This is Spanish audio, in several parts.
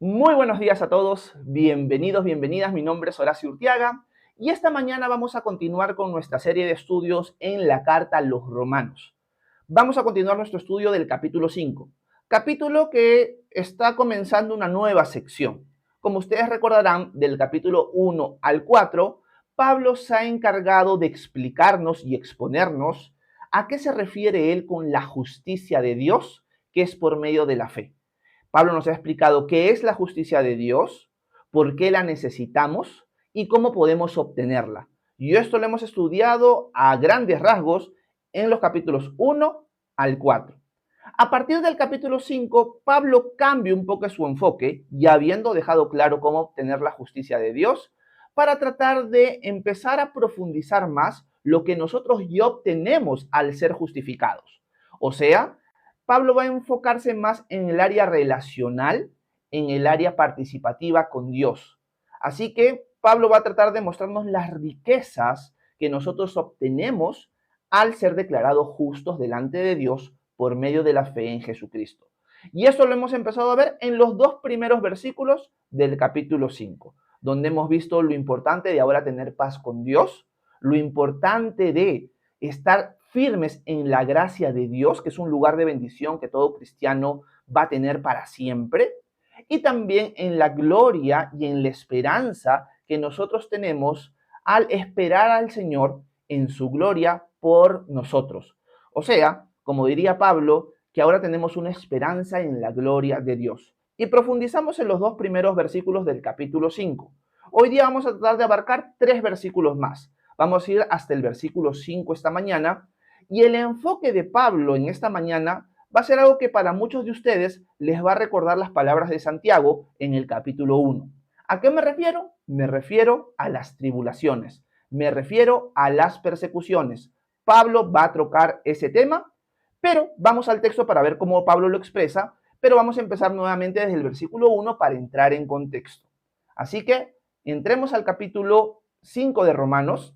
Muy buenos días a todos, bienvenidos, bienvenidas. Mi nombre es Horacio Urtiaga y esta mañana vamos a continuar con nuestra serie de estudios en la carta a los Romanos. Vamos a continuar nuestro estudio del capítulo 5, capítulo que está comenzando una nueva sección. Como ustedes recordarán, del capítulo 1 al 4, Pablo se ha encargado de explicarnos y exponernos a qué se refiere él con la justicia de Dios, que es por medio de la fe. Pablo nos ha explicado qué es la justicia de Dios, por qué la necesitamos y cómo podemos obtenerla. Y esto lo hemos estudiado a grandes rasgos en los capítulos 1 al 4. A partir del capítulo 5, Pablo cambia un poco su enfoque, ya habiendo dejado claro cómo obtener la justicia de Dios, para tratar de empezar a profundizar más lo que nosotros ya obtenemos al ser justificados. O sea, Pablo va a enfocarse más en el área relacional, en el área participativa con Dios. Así que Pablo va a tratar de mostrarnos las riquezas que nosotros obtenemos al ser declarados justos delante de Dios por medio de la fe en Jesucristo. Y eso lo hemos empezado a ver en los dos primeros versículos del capítulo 5, donde hemos visto lo importante de ahora tener paz con Dios, lo importante de estar firmes en la gracia de Dios, que es un lugar de bendición que todo cristiano va a tener para siempre, y también en la gloria y en la esperanza que nosotros tenemos al esperar al Señor en su gloria por nosotros. O sea, como diría Pablo, que ahora tenemos una esperanza en la gloria de Dios. Y profundizamos en los dos primeros versículos del capítulo 5. Hoy día vamos a tratar de abarcar 3 versículos más. Vamos a ir hasta el versículo 5 esta mañana. Y el enfoque de Pablo en esta mañana va a ser algo que para muchos de ustedes les va a recordar las palabras de Santiago en el capítulo 1. ¿A qué me refiero? Me refiero a las tribulaciones, me refiero a las persecuciones. Pablo va a trocar ese tema, pero vamos al texto para ver cómo Pablo lo expresa, pero vamos a empezar nuevamente desde el versículo 1 para entrar en contexto. Así que entremos al capítulo 5 de Romanos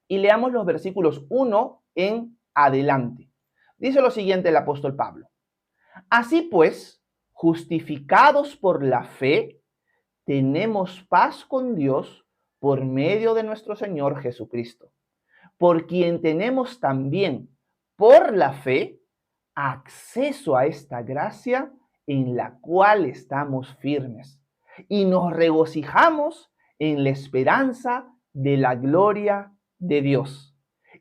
y leamos los versículos 1 en adelante. Dice lo siguiente el apóstol Pablo. Así pues, justificados por la fe, tenemos paz con Dios por medio de nuestro Señor Jesucristo, por quien tenemos también, por la fe, acceso a esta gracia en la cual estamos firmes y nos regocijamos en la esperanza de la gloria de Dios.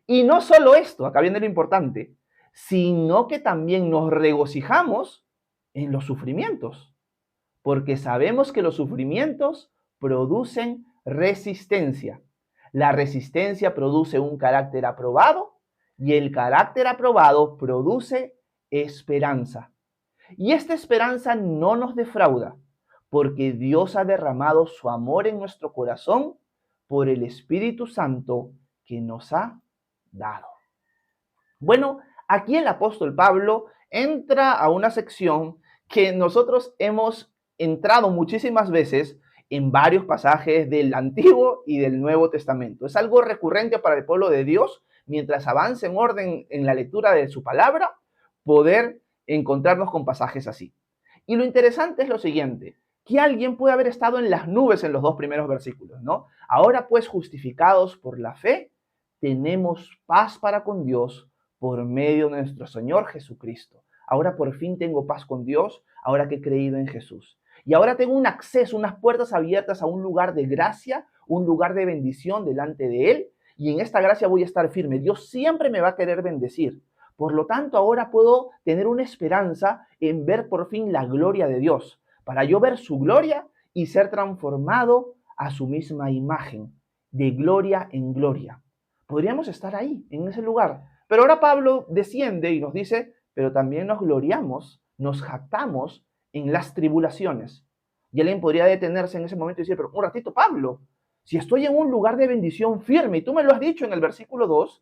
Y no solo esto, acá viene lo importante, sino que también nos regocijamos en los sufrimientos, porque sabemos que los sufrimientos producen resistencia. La resistencia produce un carácter aprobado y el carácter aprobado produce esperanza. Y esta esperanza no nos defrauda, porque Dios ha derramado su amor en nuestro corazón por el Espíritu Santo que nos ha dado. Bueno, aquí el apóstol Pablo entra a una sección que nosotros hemos entrado muchísimas veces en varios pasajes del Antiguo y del Nuevo Testamento. Es algo recurrente para el pueblo de Dios, mientras avance en orden en la lectura de su palabra, poder encontrarnos con pasajes así. Y lo interesante es lo siguiente, que alguien puede haber estado en las nubes en los dos primeros versículos, ¿no? Ahora pues justificados por la fe, tenemos paz para con Dios por medio de nuestro Señor Jesucristo. Ahora por fin tengo paz con Dios, ahora que he creído en Jesús. Y ahora tengo un acceso, unas puertas abiertas a un lugar de gracia, un lugar de bendición delante de Él. Y en esta gracia voy a estar firme. Dios siempre me va a querer bendecir. Por lo tanto, ahora puedo tener una esperanza en ver por fin la gloria de Dios, para yo ver su gloria y ser transformado a su misma imagen, de gloria en gloria. Podríamos estar ahí, en ese lugar. Pero ahora Pablo desciende y nos dice, pero también nos gloriamos, nos jactamos en las tribulaciones. Y alguien podría detenerse en ese momento y decir, pero un ratito, Pablo, si estoy en un lugar de bendición firme, y tú me lo has dicho en el versículo 2,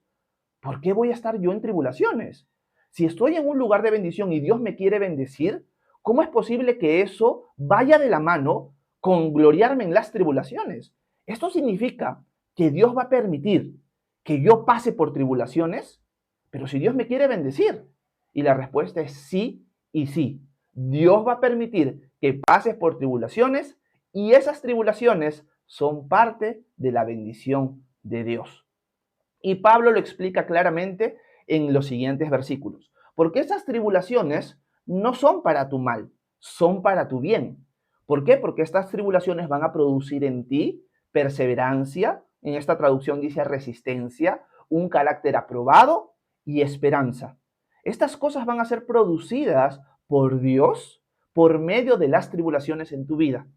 ¿por qué voy a estar yo en tribulaciones? Si estoy en un lugar de bendición y Dios me quiere bendecir, ¿cómo es posible que eso vaya de la mano con gloriarme en las tribulaciones? Esto significa que Dios va a permitir que yo pase por tribulaciones, pero si Dios me quiere bendecir. Y la respuesta es sí y sí. Dios va a permitir que pases por tribulaciones y esas tribulaciones son parte de la bendición de Dios. Y Pablo lo explica claramente en los siguientes versículos. Porque esas tribulaciones no son para tu mal, son para tu bien. ¿Por qué? Porque estas tribulaciones van a producir en ti perseverancia, en esta traducción dice resistencia, un carácter aprobado y esperanza. Estas cosas van a ser producidas por Dios por medio de las tribulaciones en tu vida.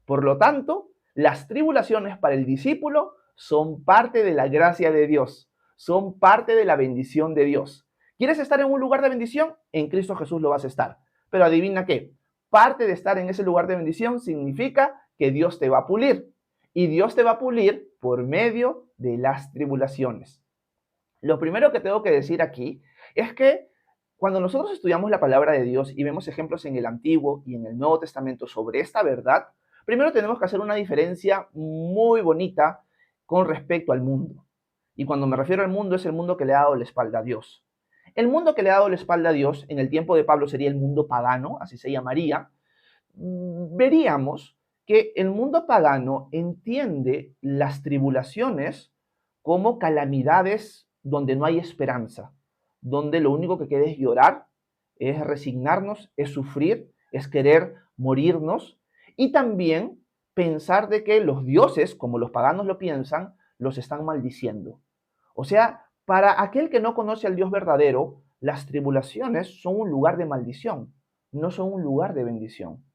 Por lo tanto, las tribulaciones para el discípulo son parte de la gracia de Dios, son parte de la bendición de Dios. ¿Quieres estar en un lugar de bendición? En Cristo Jesús lo vas a estar. Pero adivina qué, parte de estar en ese lugar de bendición significa que Dios te va a pulir. Y Dios te va a pulir por medio de las tribulaciones. Lo primero que tengo que decir aquí es que cuando nosotros estudiamos la palabra de Dios y vemos ejemplos en el Antiguo y en el Nuevo Testamento sobre esta verdad, primero tenemos que hacer una diferencia muy bonita con respecto al mundo. Y cuando me refiero al mundo, es el mundo que le ha dado la espalda a Dios. El mundo que le ha dado la espalda a Dios, en el tiempo de Pablo sería el mundo pagano, así se llamaría. Veríamos que el mundo pagano entiende las tribulaciones como calamidades donde no hay esperanza, donde lo único que queda es llorar, es resignarnos, es sufrir, es querer morirnos y también pensar de que los dioses, como los paganos lo piensan, los están maldiciendo. O sea, para aquel que no conoce al Dios verdadero, las tribulaciones son un lugar de maldición, no son un lugar de bendición.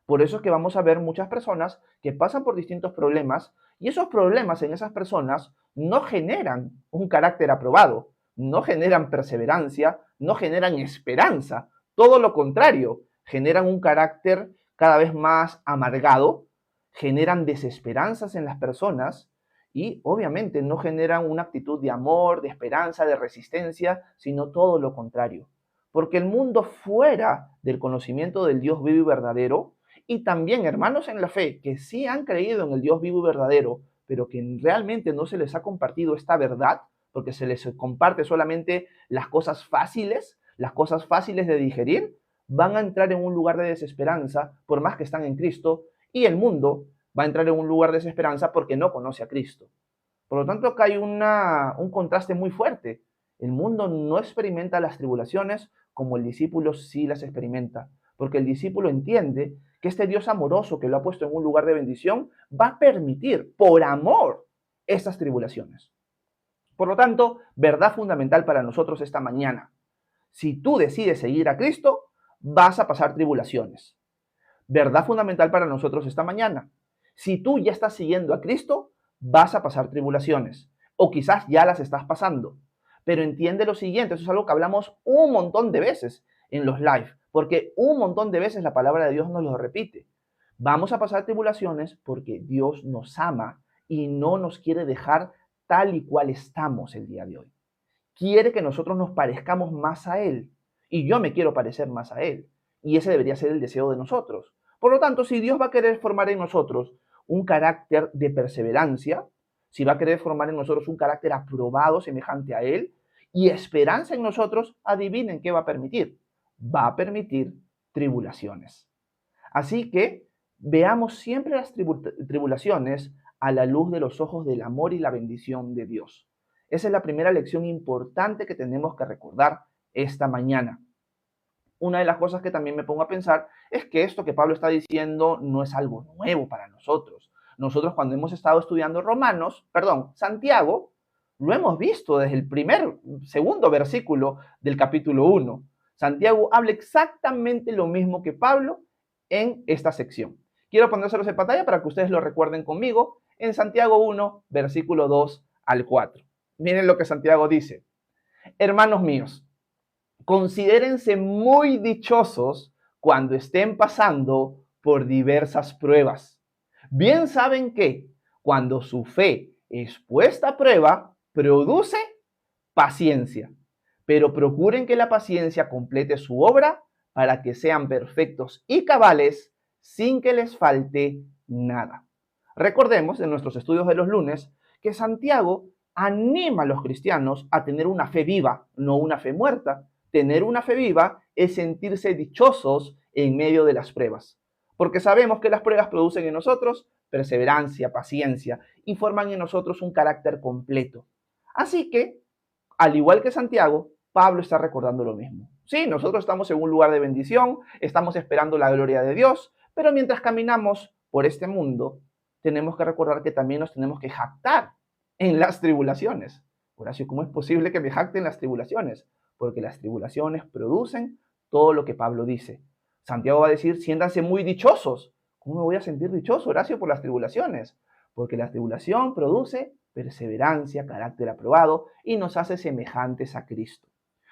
Por eso es que vamos a ver muchas personas que pasan por distintos problemas y esos problemas en esas personas no generan un carácter aprobado, no generan perseverancia, no generan esperanza. Todo lo contrario, generan un carácter cada vez más amargado, generan desesperanzas en las personas y obviamente no generan una actitud de amor, de esperanza, de resistencia, sino todo lo contrario. Porque el mundo fuera del conocimiento del Dios vivo y verdadero, y también hermanos en la fe que sí han creído en el Dios vivo y verdadero, pero que realmente no se les ha compartido esta verdad, porque se les comparte solamente las cosas fáciles de digerir, van a entrar en un lugar de desesperanza por más que están en Cristo, y el mundo va a entrar en un lugar de desesperanza porque no conoce a Cristo. Por lo tanto, acá hay un contraste muy fuerte. El mundo no experimenta las tribulaciones como el discípulo sí las experimenta, porque el discípulo entiende que este Dios amoroso que lo ha puesto en un lugar de bendición va a permitir, por amor, estas tribulaciones. Por lo tanto, verdad fundamental para nosotros esta mañana. Si tú decides seguir a Cristo, vas a pasar tribulaciones. Verdad fundamental para nosotros esta mañana. Si tú ya estás siguiendo a Cristo, vas a pasar tribulaciones. O quizás ya las estás pasando. Pero entiende lo siguiente, eso es algo que hablamos un montón de veces en los live, porque un montón de veces la palabra de Dios nos lo repite. Vamos a pasar tribulaciones porque Dios nos ama y no nos quiere dejar tal y cual estamos el día de hoy. Quiere que nosotros nos parezcamos más a Él. Y yo me quiero parecer más a Él. Y ese debería ser el deseo de nosotros. Por lo tanto, si Dios va a querer formar en nosotros un carácter de perseverancia, si va a querer formar en nosotros un carácter aprobado, semejante a Él, y esperanza en nosotros, adivinen qué va a permitir. Va a permitir tribulaciones. Así que veamos siempre las tribulaciones a la luz de los ojos del amor y la bendición de Dios. Esa es la primera lección importante que tenemos que recordar esta mañana. Una de las cosas que también me pongo a pensar es que esto que Pablo está diciendo no es algo nuevo para nosotros. Nosotros cuando hemos estado estudiando Santiago, lo hemos visto desde el segundo versículo del capítulo 1. Santiago habla exactamente lo mismo que Pablo en esta sección. Quiero ponérselos en pantalla para que ustedes lo recuerden conmigo en Santiago 1, versículo 2 al 4. Miren lo que Santiago dice. Hermanos míos, considérense muy dichosos cuando estén pasando por diversas pruebas. Bien saben que cuando su fe es puesta a prueba, produce paciencia. Pero procuren que la paciencia complete su obra para que sean perfectos y cabales sin que les falte nada. Recordemos en nuestros estudios de los lunes que Santiago anima a los cristianos a tener una fe viva, no una fe muerta. Tener una fe viva es sentirse dichosos en medio de las pruebas. Porque sabemos que las pruebas producen en nosotros perseverancia, paciencia y forman en nosotros un carácter completo. Así que, al igual que Santiago, Pablo está recordando lo mismo. Sí, nosotros estamos en un lugar de bendición, estamos esperando la gloria de Dios, pero mientras caminamos por este mundo, tenemos que recordar que también nos tenemos que jactar en las tribulaciones. Horacio, ¿cómo es posible que me jacte en las tribulaciones? Porque las tribulaciones producen todo lo que Pablo dice. Santiago va a decir, siéntanse muy dichosos. ¿Cómo me voy a sentir dichoso, Horacio, por las tribulaciones? Porque la tribulación produce perseverancia, carácter aprobado y nos hace semejantes a Cristo.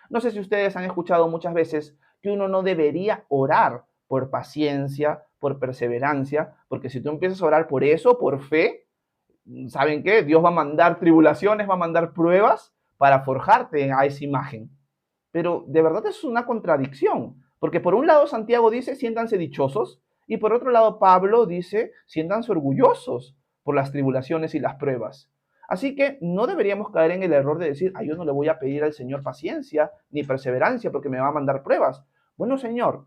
No sé si ustedes han escuchado muchas veces que uno no debería orar por paciencia, por perseverancia, porque si tú empiezas a orar por eso, por fe, ¿saben qué? Dios va a mandar tribulaciones, va a mandar pruebas para forjarte a esa imagen. Pero de verdad es una contradicción, porque por un lado Santiago dice, siéntanse dichosos, y por otro lado Pablo dice, siéntanse orgullosos por las tribulaciones y las pruebas. Así que no deberíamos caer en el error de decir, yo no le voy a pedir al Señor paciencia ni perseverancia porque me va a mandar pruebas. Bueno, Señor,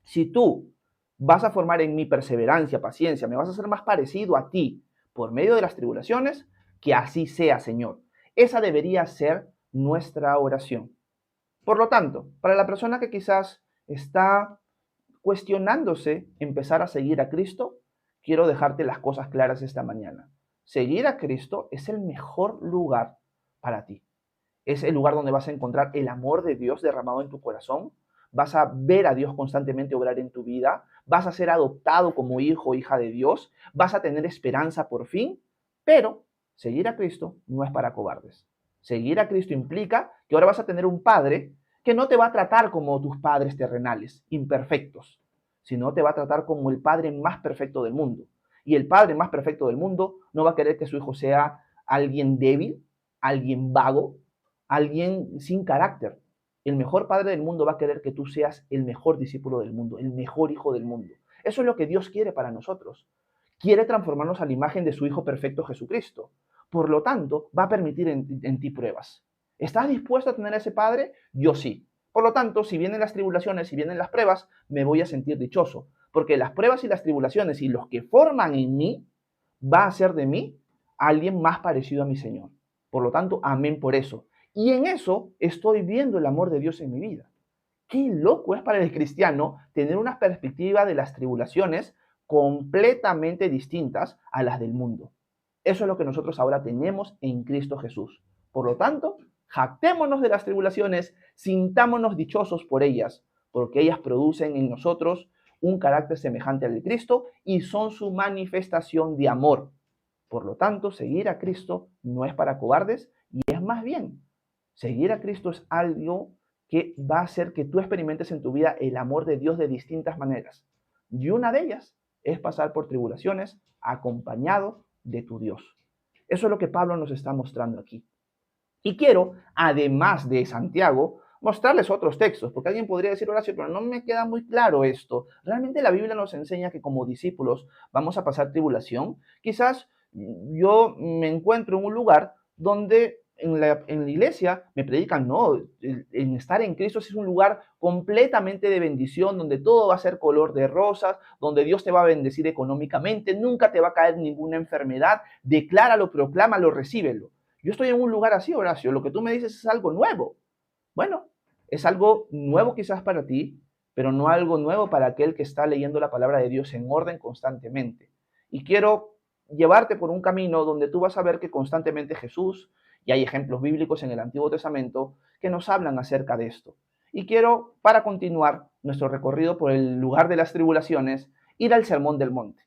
si tú vas a formar en mí perseverancia, paciencia, me vas a hacer más parecido a ti por medio de las tribulaciones, que así sea, Señor. Esa debería ser nuestra oración. Por lo tanto, para la persona que quizás está cuestionándose empezar a seguir a Cristo, quiero dejarte las cosas claras esta mañana. Seguir a Cristo es el mejor lugar para ti. Es el lugar donde vas a encontrar el amor de Dios derramado en tu corazón. Vas a ver a Dios constantemente obrar en tu vida. Vas a ser adoptado como hijo o hija de Dios. Vas a tener esperanza por fin. Pero seguir a Cristo no es para cobardes. Seguir a Cristo implica que ahora vas a tener un padre que no te va a tratar como tus padres terrenales, imperfectos, sino te va a tratar como el padre más perfecto del mundo. Y el padre más perfecto del mundo no va a querer que su hijo sea alguien débil, alguien vago, alguien sin carácter. El mejor padre del mundo va a querer que tú seas el mejor discípulo del mundo, el mejor hijo del mundo. Eso es lo que Dios quiere para nosotros. Quiere transformarnos a la imagen de su Hijo perfecto Jesucristo. Por lo tanto, va a permitir en ti pruebas. ¿Estás dispuesto a tener a ese Padre? Yo sí. Por lo tanto, si vienen las tribulaciones, si vienen las pruebas, me voy a sentir dichoso. Porque las pruebas y las tribulaciones y los que forman en mí, va a hacer de mí alguien más parecido a mi Señor. Por lo tanto, amén por eso. Y en eso estoy viendo el amor de Dios en mi vida. Qué loco es para el cristiano tener una perspectiva de las tribulaciones completamente distintas a las del mundo. Eso es lo que nosotros ahora tenemos en Cristo Jesús. Por lo tanto, jactémonos de las tribulaciones, sintámonos dichosos por ellas, porque ellas producen en nosotros un carácter semejante al de Cristo y son su manifestación de amor. Por lo tanto, seguir a Cristo no es para cobardes y es más bien, seguir a Cristo es algo que va a hacer que tú experimentes en tu vida el amor de Dios de distintas maneras. Y una de ellas es pasar por tribulaciones acompañado de tu Dios. Eso es lo que Pablo nos está mostrando aquí. Y quiero, además de Santiago, mostrarles otros textos, porque alguien podría decir, Horacio, pero no me queda muy claro esto. Realmente la Biblia nos enseña que como discípulos vamos a pasar tribulación. Quizás yo me encuentro en un lugar donde en la iglesia me predican, no, en estar en Cristo es un lugar completamente de bendición, donde todo va a ser color de rosas, donde Dios te va a bendecir económicamente, nunca te va a caer ninguna enfermedad, decláralo, proclámalo, recíbelo. Yo estoy en un lugar así, Horacio, lo que tú me dices es algo nuevo. Bueno, es algo nuevo quizás para ti, pero no algo nuevo para aquel que está leyendo la palabra de Dios en orden constantemente. Y quiero llevarte por un camino donde tú vas a ver que constantemente Jesús, y hay ejemplos bíblicos en el Antiguo Testamento que nos hablan acerca de esto. Y quiero, para continuar nuestro recorrido por el lugar de las tribulaciones, ir al Sermón del Monte.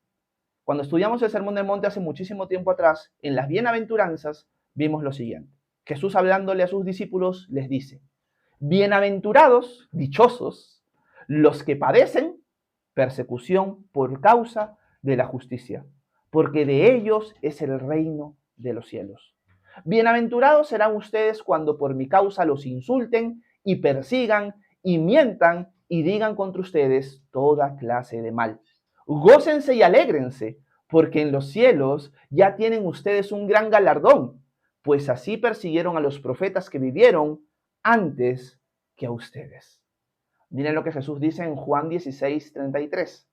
Cuando estudiamos el Sermón del Monte hace muchísimo tiempo atrás, en las bienaventuranzas, vimos lo siguiente. Jesús, hablándole a sus discípulos, les dice, bienaventurados, dichosos, los que padecen persecución por causa de la justicia, porque de ellos es el reino de los cielos. Bienaventurados serán ustedes cuando por mi causa los insulten y persigan y mientan y digan contra ustedes toda clase de mal. Gócense y alégrense, porque en los cielos ya tienen ustedes un gran galardón, pues así persiguieron a los profetas que vivieron antes que a ustedes. Miren lo que Jesús dice en Juan 16:33.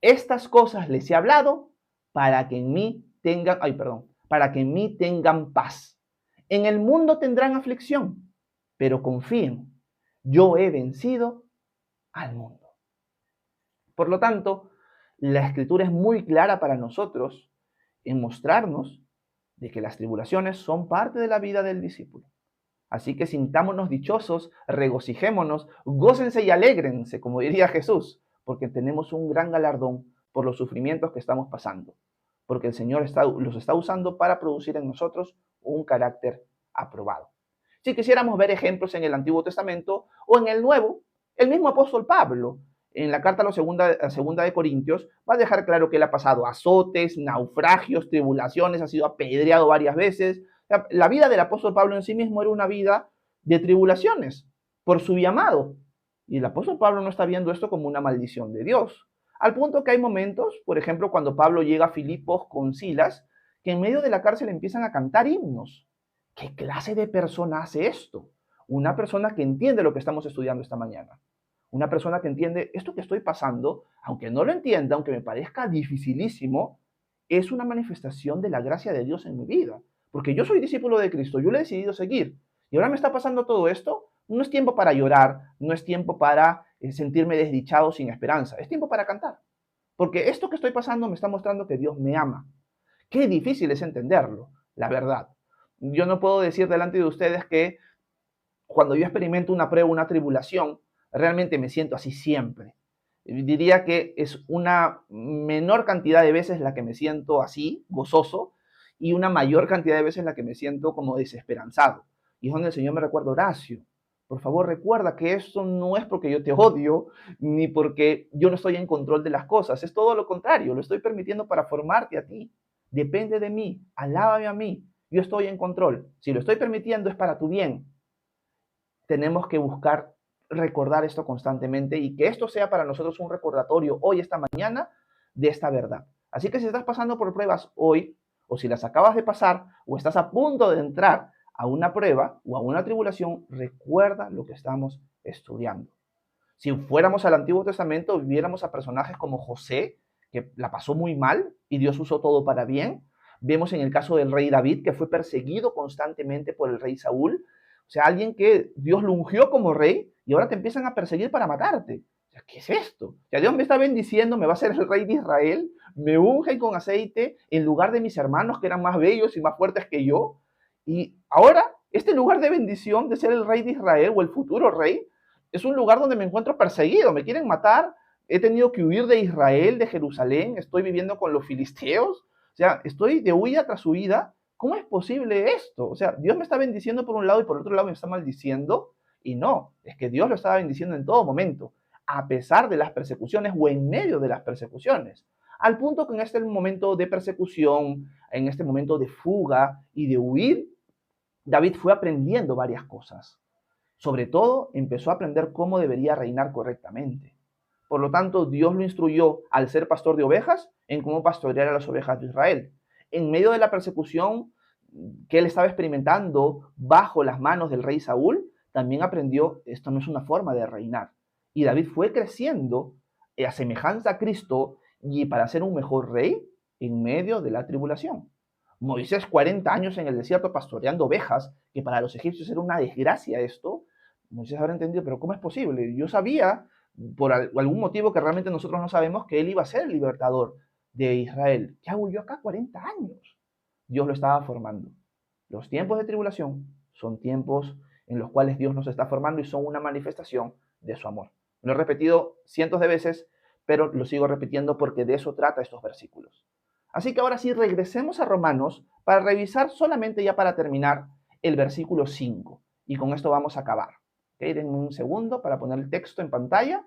Estas cosas les he hablado para que en mí tengan, para que en mí tengan paz. En el mundo tendrán aflicción, pero confíen, yo he vencido al mundo. Por lo tanto, la Escritura es muy clara para nosotros en mostrarnos de que las tribulaciones son parte de la vida del discípulo. Así que sintámonos dichosos, regocijémonos, gócense y alégrense, como diría Jesús, porque tenemos un gran galardón por los sufrimientos que estamos pasando, porque el Señor los está usando para producir en nosotros un carácter aprobado. Si quisiéramos ver ejemplos en el Antiguo Testamento o en el Nuevo, el mismo apóstol Pablo, en la carta a la segunda de Corintios, va a dejar claro que él ha pasado azotes, naufragios, tribulaciones, ha sido apedreado varias veces. La vida del apóstol Pablo en sí mismo era una vida de tribulaciones por su llamado. Y el apóstol Pablo no está viendo esto como una maldición de Dios. Al punto que hay momentos, por ejemplo, cuando Pablo llega a Filipos con Silas, que en medio de la cárcel empiezan a cantar himnos. ¿Qué clase de persona hace esto? Una persona que entiende lo que estamos estudiando esta mañana. Una persona que entiende esto que estoy pasando, aunque no lo entienda, aunque me parezca dificilísimo, es una manifestación de la gracia de Dios en mi vida. Porque yo soy discípulo de Cristo, yo le he decidido seguir. Y ahora me está pasando todo esto. No es tiempo para llorar, no es tiempo para sentirme desdichado sin esperanza. Es tiempo para cantar. Porque esto que estoy pasando me está mostrando que Dios me ama. Qué difícil es entenderlo, la verdad. Yo no puedo decir delante de ustedes que cuando yo experimento una prueba, una tribulación, realmente me siento así siempre. Diría que es una menor cantidad de veces la que me siento así, gozoso, y una mayor cantidad de veces la que me siento como desesperanzado. Y es donde el Señor me recuerda, Horacio, por favor recuerda que esto no es porque yo te odio, ni porque yo no estoy en control de las cosas, es todo lo contrario, lo estoy permitiendo para formarte a ti. Depende de mí, alábame a mí, yo estoy en control. Si lo estoy permitiendo es para tu bien. Tenemos que buscar recordar esto constantemente y que esto sea para nosotros un recordatorio hoy, esta mañana, de esta verdad. Así que si estás pasando por pruebas hoy, o si las acabas de pasar, o estás a punto de entrar a una prueba o a una tribulación, recuerda lo que estamos estudiando. Si fuéramos al Antiguo Testamento, viéramos a personajes como José, que la pasó muy mal y Dios usó todo para bien. Vemos en el caso del rey David, que fue perseguido constantemente por el rey Saúl. O sea, alguien que Dios lo ungió como rey y ahora te empiezan a perseguir para matarte. O sea, ¿qué es esto? O sea, Dios me está bendiciendo, me va a ser el rey de Israel, me unge con aceite en lugar de mis hermanos que eran más bellos y más fuertes que yo. Y ahora, este lugar de bendición de ser el rey de Israel o el futuro rey, es un lugar donde me encuentro perseguido, me quieren matar, he tenido que huir de Israel, de Jerusalén, estoy viviendo con los filisteos, o sea, estoy de huida tras huida. ¿Cómo es posible esto? O sea, Dios me está bendiciendo por un lado y por otro lado me está maldiciendo. Y no, es que Dios lo estaba bendiciendo en todo momento, a pesar de las persecuciones o en medio de las persecuciones. Al punto que en este momento de persecución, en este momento de fuga y de huir, David fue aprendiendo varias cosas. Sobre todo, empezó a aprender cómo debería reinar correctamente. Por lo tanto, Dios lo instruyó al ser pastor de ovejas en cómo pastorear a las ovejas de Israel. En medio de la persecución que él estaba experimentando bajo las manos del rey Saúl, también aprendió, esto no es una forma de reinar. Y David fue creciendo a semejanza a Cristo y para ser un mejor rey en medio de la tribulación. Moisés, 40 años en el desierto pastoreando ovejas, que para los egipcios era una desgracia esto. Moisés habrá entendido, pero ¿cómo es posible? Yo sabía, por algún motivo que realmente nosotros no sabemos, que él iba a ser el libertador de Israel. ¿Qué hago yo acá 40 años? Dios lo estaba formando. Los tiempos de tribulación son tiempos en los cuales Dios nos está formando y son una manifestación de su amor. Lo he repetido cientos de veces, pero lo sigo repitiendo porque de eso trata estos versículos. Así que ahora sí, regresemos a Romanos para revisar solamente ya para terminar el versículo 5. Y con esto vamos a acabar. ¿Okay? Denme un segundo para poner el texto en pantalla.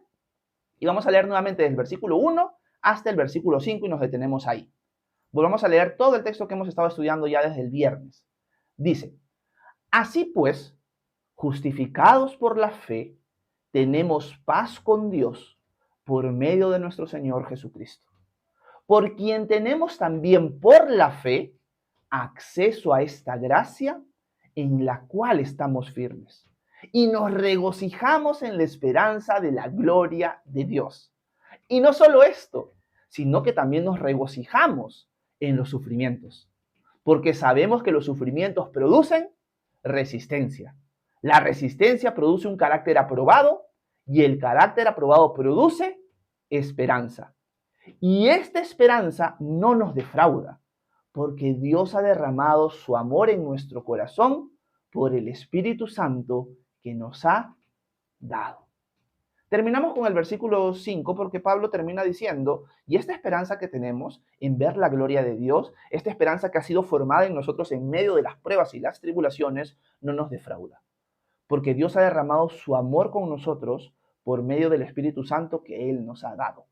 Y vamos a leer nuevamente desde el versículo 1 hasta el versículo 5 y nos detenemos ahí. Volvamos a leer todo el texto que hemos estado estudiando ya desde el viernes. Dice, así pues, justificados por la fe, tenemos paz con Dios por medio de nuestro Señor Jesucristo, por quien tenemos también por la fe acceso a esta gracia en la cual estamos firmes y nos regocijamos en la esperanza de la gloria de Dios. Y no solo esto, sino que también nos regocijamos en los sufrimientos, porque sabemos que los sufrimientos producen resistencia. La resistencia produce un carácter aprobado y el carácter aprobado produce esperanza. Y esta esperanza no nos defrauda, porque Dios ha derramado su amor en nuestro corazón por el Espíritu Santo que nos ha dado. Terminamos con el versículo 5 porque Pablo termina diciendo, y esta esperanza que tenemos en ver la gloria de Dios, esta esperanza que ha sido formada en nosotros en medio de las pruebas y las tribulaciones, no nos defrauda, porque Dios ha derramado su amor con nosotros por medio del Espíritu Santo que Él nos ha dado.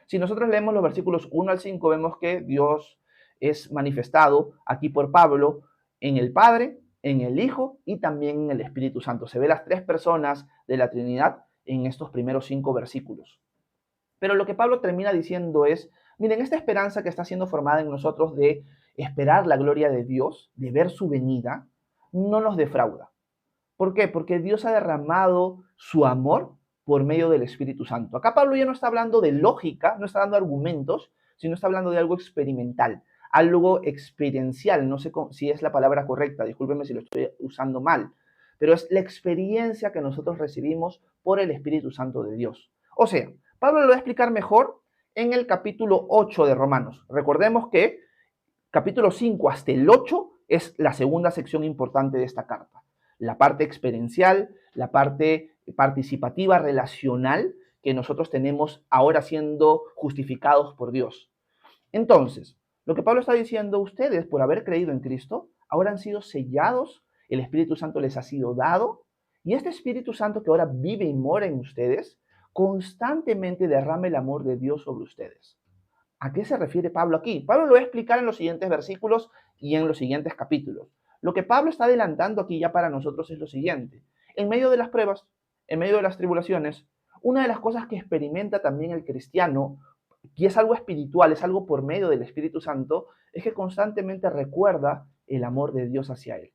Si nosotros leemos los versículos 1 al 5, vemos que Dios es manifestado aquí por Pablo en el Padre, en el Hijo y también en el Espíritu Santo. Se ve las tres personas de la Trinidad en estos primeros 5 versículos. Pero lo que Pablo termina diciendo es, miren, esta esperanza que está siendo formada en nosotros de esperar la gloria de Dios, de ver su venida, no nos defrauda. ¿Por qué? Porque Dios ha derramado su amor por medio del Espíritu Santo. Acá Pablo ya no está hablando de lógica, no está dando argumentos, sino está hablando de algo experimental, algo experiencial. No sé si es la palabra correcta, discúlpenme si lo estoy usando mal, pero es la experiencia que nosotros recibimos por el Espíritu Santo de Dios. O sea, Pablo lo va a explicar mejor en el capítulo 8 de Romanos. Recordemos que capítulo 5 hasta el 8 es la segunda sección importante de esta carta. La parte experiencial, la parte participativa, relacional, que nosotros tenemos ahora siendo justificados por Dios. Entonces, lo que Pablo está diciendo, ustedes por haber creído en Cristo, ahora han sido sellados, el Espíritu Santo les ha sido dado, y este Espíritu Santo que ahora vive y mora en ustedes, constantemente derrama el amor de Dios sobre ustedes. ¿A qué se refiere Pablo aquí? Pablo lo va a explicar en los siguientes versículos y en los siguientes capítulos. Lo que Pablo está adelantando aquí ya para nosotros es lo siguiente. En medio de las pruebas, en medio de las tribulaciones, una de las cosas que experimenta también el cristiano, y es algo espiritual, es algo por medio del Espíritu Santo, es que constantemente recuerda el amor de Dios hacia él.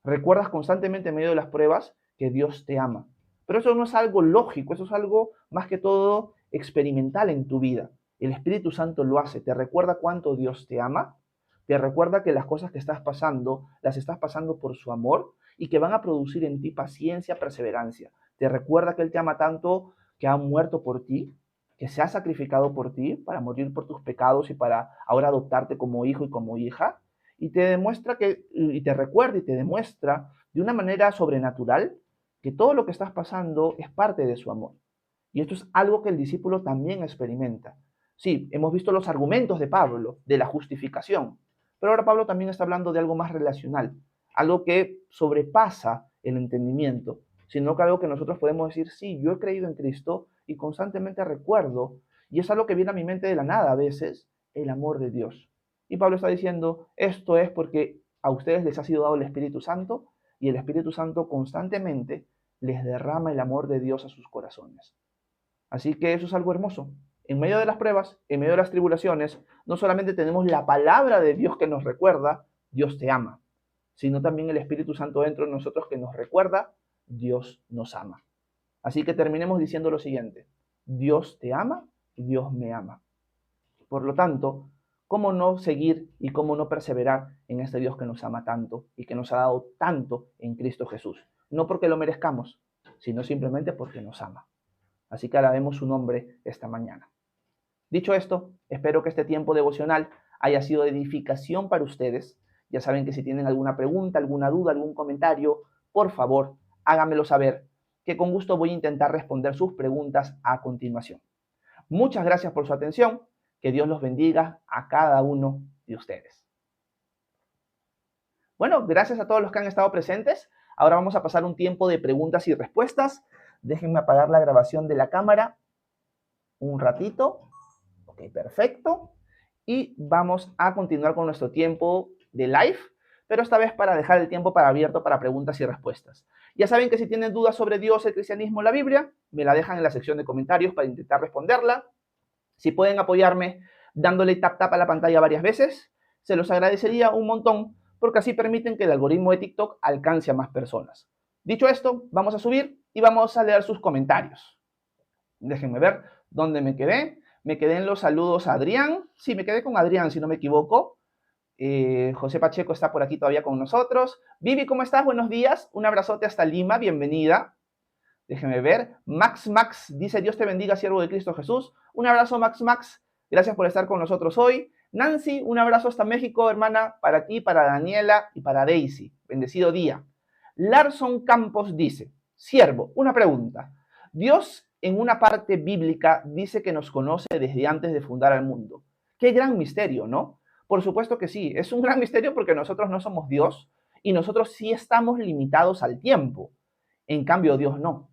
Recuerdas constantemente en medio de las pruebas que Dios te ama. Pero eso no es algo lógico, eso es algo más que todo experimental en tu vida. El Espíritu Santo lo hace, te recuerda cuánto Dios te ama, te recuerda que las cosas que estás pasando, las estás pasando por su amor y que van a producir en ti paciencia, perseverancia. Te recuerda que Él te ama tanto que ha muerto por ti, que se ha sacrificado por ti para morir por tus pecados y para ahora adoptarte como hijo y como hija. Y te demuestra y te recuerda y te demuestra de una manera sobrenatural que todo lo que estás pasando es parte de su amor. Y esto es algo que el discípulo también experimenta. Sí, hemos visto los argumentos de Pablo, de la justificación, pero ahora Pablo también está hablando de algo más relacional, algo que sobrepasa el entendimiento, sino que algo que nosotros podemos decir, sí, yo he creído en Cristo y constantemente recuerdo, y es algo que viene a mi mente de la nada a veces, el amor de Dios. Y Pablo está diciendo, esto es porque a ustedes les ha sido dado el Espíritu Santo y el Espíritu Santo constantemente les derrama el amor de Dios a sus corazones. Así que eso es algo hermoso. En medio de las pruebas, en medio de las tribulaciones, no solamente tenemos la palabra de Dios que nos recuerda, Dios te ama, sino también el Espíritu Santo dentro de nosotros que nos recuerda, Dios nos ama. Así que terminemos diciendo lo siguiente, Dios te ama y Dios me ama. Por lo tanto, ¿cómo no seguir y cómo no perseverar en este Dios que nos ama tanto y que nos ha dado tanto en Cristo Jesús? No porque lo merezcamos, sino simplemente porque nos ama. Así que alabemos su nombre esta mañana. Dicho esto, espero que este tiempo devocional haya sido de edificación para ustedes. Ya saben que si tienen alguna pregunta, alguna duda, algún comentario, por favor, háganmelo saber, que con gusto voy a intentar responder sus preguntas a continuación. Muchas gracias por su atención. Que Dios los bendiga a cada uno de ustedes. Bueno, gracias a todos los que han estado presentes. Ahora vamos a pasar un tiempo de preguntas y respuestas. Déjenme apagar la grabación de la cámara un ratito. Ok, perfecto. Y vamos a continuar con nuestro tiempo de live, pero esta vez para dejar el tiempo abierto para preguntas y respuestas. Ya saben que si tienen dudas sobre Dios, el cristianismo, la Biblia, me la dejan en la sección de comentarios para intentar responderla. Si pueden apoyarme dándole tap a la pantalla varias veces, se los agradecería un montón, porque así permiten que el algoritmo de TikTok alcance a más personas. Dicho esto, vamos a subir y vamos a leer sus comentarios. Déjenme ver dónde me quedé. Me quedé en los saludos a Adrián. Sí, me quedé con Adrián, si no me equivoco. José Pacheco está por aquí todavía con nosotros. Vivi, ¿cómo estás? Buenos días. Un abrazote hasta Lima. Bienvenida. Déjenme ver. Max dice, Dios te bendiga, siervo de Cristo Jesús. Un abrazo, Max. Gracias por estar con nosotros hoy. Nancy, un abrazo hasta México, hermana, para ti, para Daniela y para Daisy. Bendecido día. Larson Campos dice, siervo, una pregunta. Dios en una parte bíblica dice que nos conoce desde antes de fundar el mundo. Qué gran misterio, ¿no? Por supuesto que sí, es un gran misterio porque nosotros no somos Dios y nosotros sí estamos limitados al tiempo. En cambio, Dios no.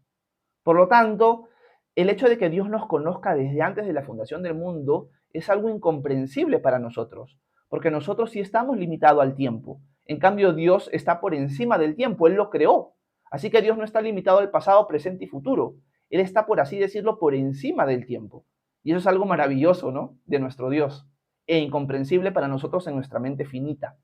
Por lo tanto, el hecho de que Dios nos conozca desde antes de la fundación del mundo es algo incomprensible para nosotros, porque nosotros sí estamos limitados al tiempo. En cambio, Dios está por encima del tiempo, Él lo creó. Así que Dios no está limitado al pasado, presente y futuro. Él está, por así decirlo, por encima del tiempo. Y eso es algo maravilloso, ¿no? De nuestro Dios, e incomprensible para nosotros en nuestra mente finita.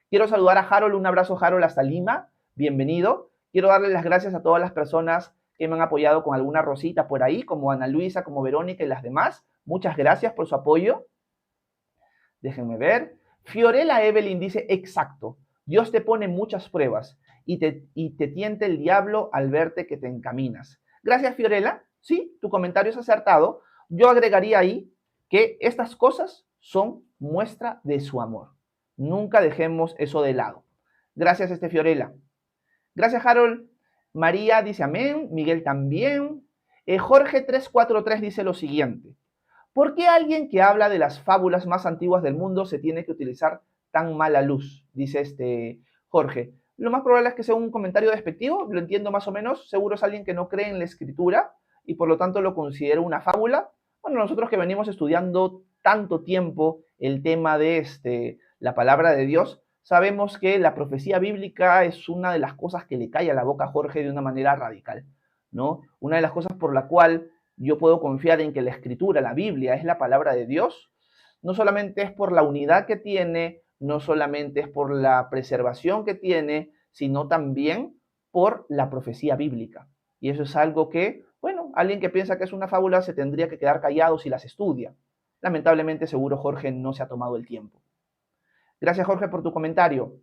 Quiero saludar a Harold, un abrazo Harold hasta Lima, bienvenido. Quiero darle las gracias a todas las personas que me han apoyado con alguna rosita por ahí, como Ana Luisa, como Verónica y las demás. Muchas gracias por su apoyo. Déjenme ver. Fiorella Evelyn dice, exacto, Dios te pone muchas pruebas y te tienta el diablo al verte que te encaminas. Gracias, Fiorella. Sí, tu comentario es acertado. Yo agregaría ahí que estas cosas son muestra de su amor. Nunca dejemos eso de lado. Gracias, Fiorella. Gracias, Harold. María dice amén. Miguel también. Jorge 343 dice lo siguiente. ¿Por qué alguien que habla de las fábulas más antiguas del mundo se tiene que utilizar tan mala luz? Dice Jorge. Lo más probable es que sea un comentario despectivo, lo entiendo más o menos. Seguro es alguien que no cree en la escritura y por lo tanto lo considera una fábula. Bueno, nosotros que venimos estudiando tanto tiempo el tema de la palabra de Dios, sabemos que la profecía bíblica es una de las cosas que le cae a la boca a Jorge de una manera radical, ¿no? Una de las cosas por la cual yo puedo confiar en que la escritura, la Biblia, es la palabra de Dios, no solamente es por la unidad que tiene, no solamente es por la preservación que tiene, sino también por la profecía bíblica. Y eso es algo que, bueno, alguien que piensa que es una fábula se tendría que quedar callado si las estudia. Lamentablemente, seguro Jorge no se ha tomado el tiempo. Gracias, Jorge, por tu comentario.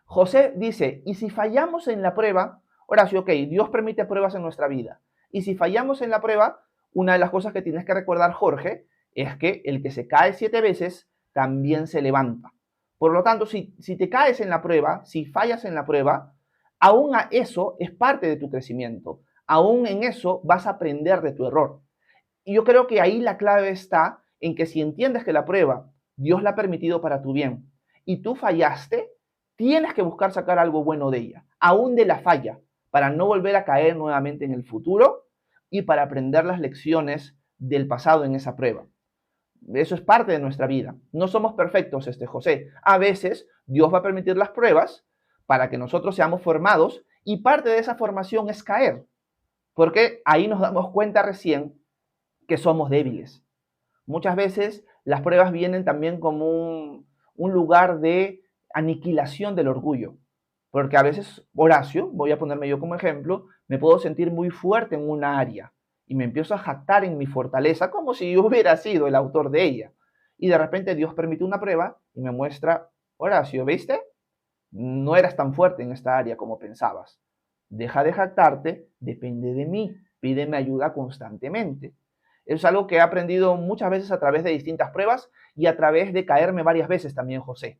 José dice, ¿y si fallamos en la prueba? Horacio, ok, Dios permite pruebas en nuestra vida. Y si fallamos en la prueba, una de las cosas que tienes que recordar, Jorge, es que el que se cae 7 veces también se levanta. Por lo tanto, si te caes en la prueba, si fallas en la prueba, aún a eso es parte de tu crecimiento. Aún en eso vas a aprender de tu error. Y yo creo que ahí la clave está en que si entiendes que la prueba Dios la ha permitido para tu bien y tú fallaste, tienes que buscar sacar algo bueno de ella, aún de la falla, para no volver a caer nuevamente en el futuro y para aprender las lecciones del pasado en esa prueba. Eso es parte de nuestra vida. No somos perfectos, José. A veces Dios va a permitir las pruebas para que nosotros seamos formados y parte de esa formación es caer, porque ahí nos damos cuenta recién que somos débiles. Muchas veces las pruebas vienen también como un lugar de aniquilación del orgullo. Porque a veces, Horacio, voy a ponerme yo como ejemplo, me puedo sentir muy fuerte en una área y me empiezo a jactar en mi fortaleza como si yo hubiera sido el autor de ella. Y de repente Dios permite una prueba y me muestra, Horacio, ¿viste? No eras tan fuerte en esta área como pensabas. Deja de jactarte, depende de mí, pídeme ayuda constantemente. Es algo que he aprendido muchas veces a través de distintas pruebas y a través de caerme varias veces también, José.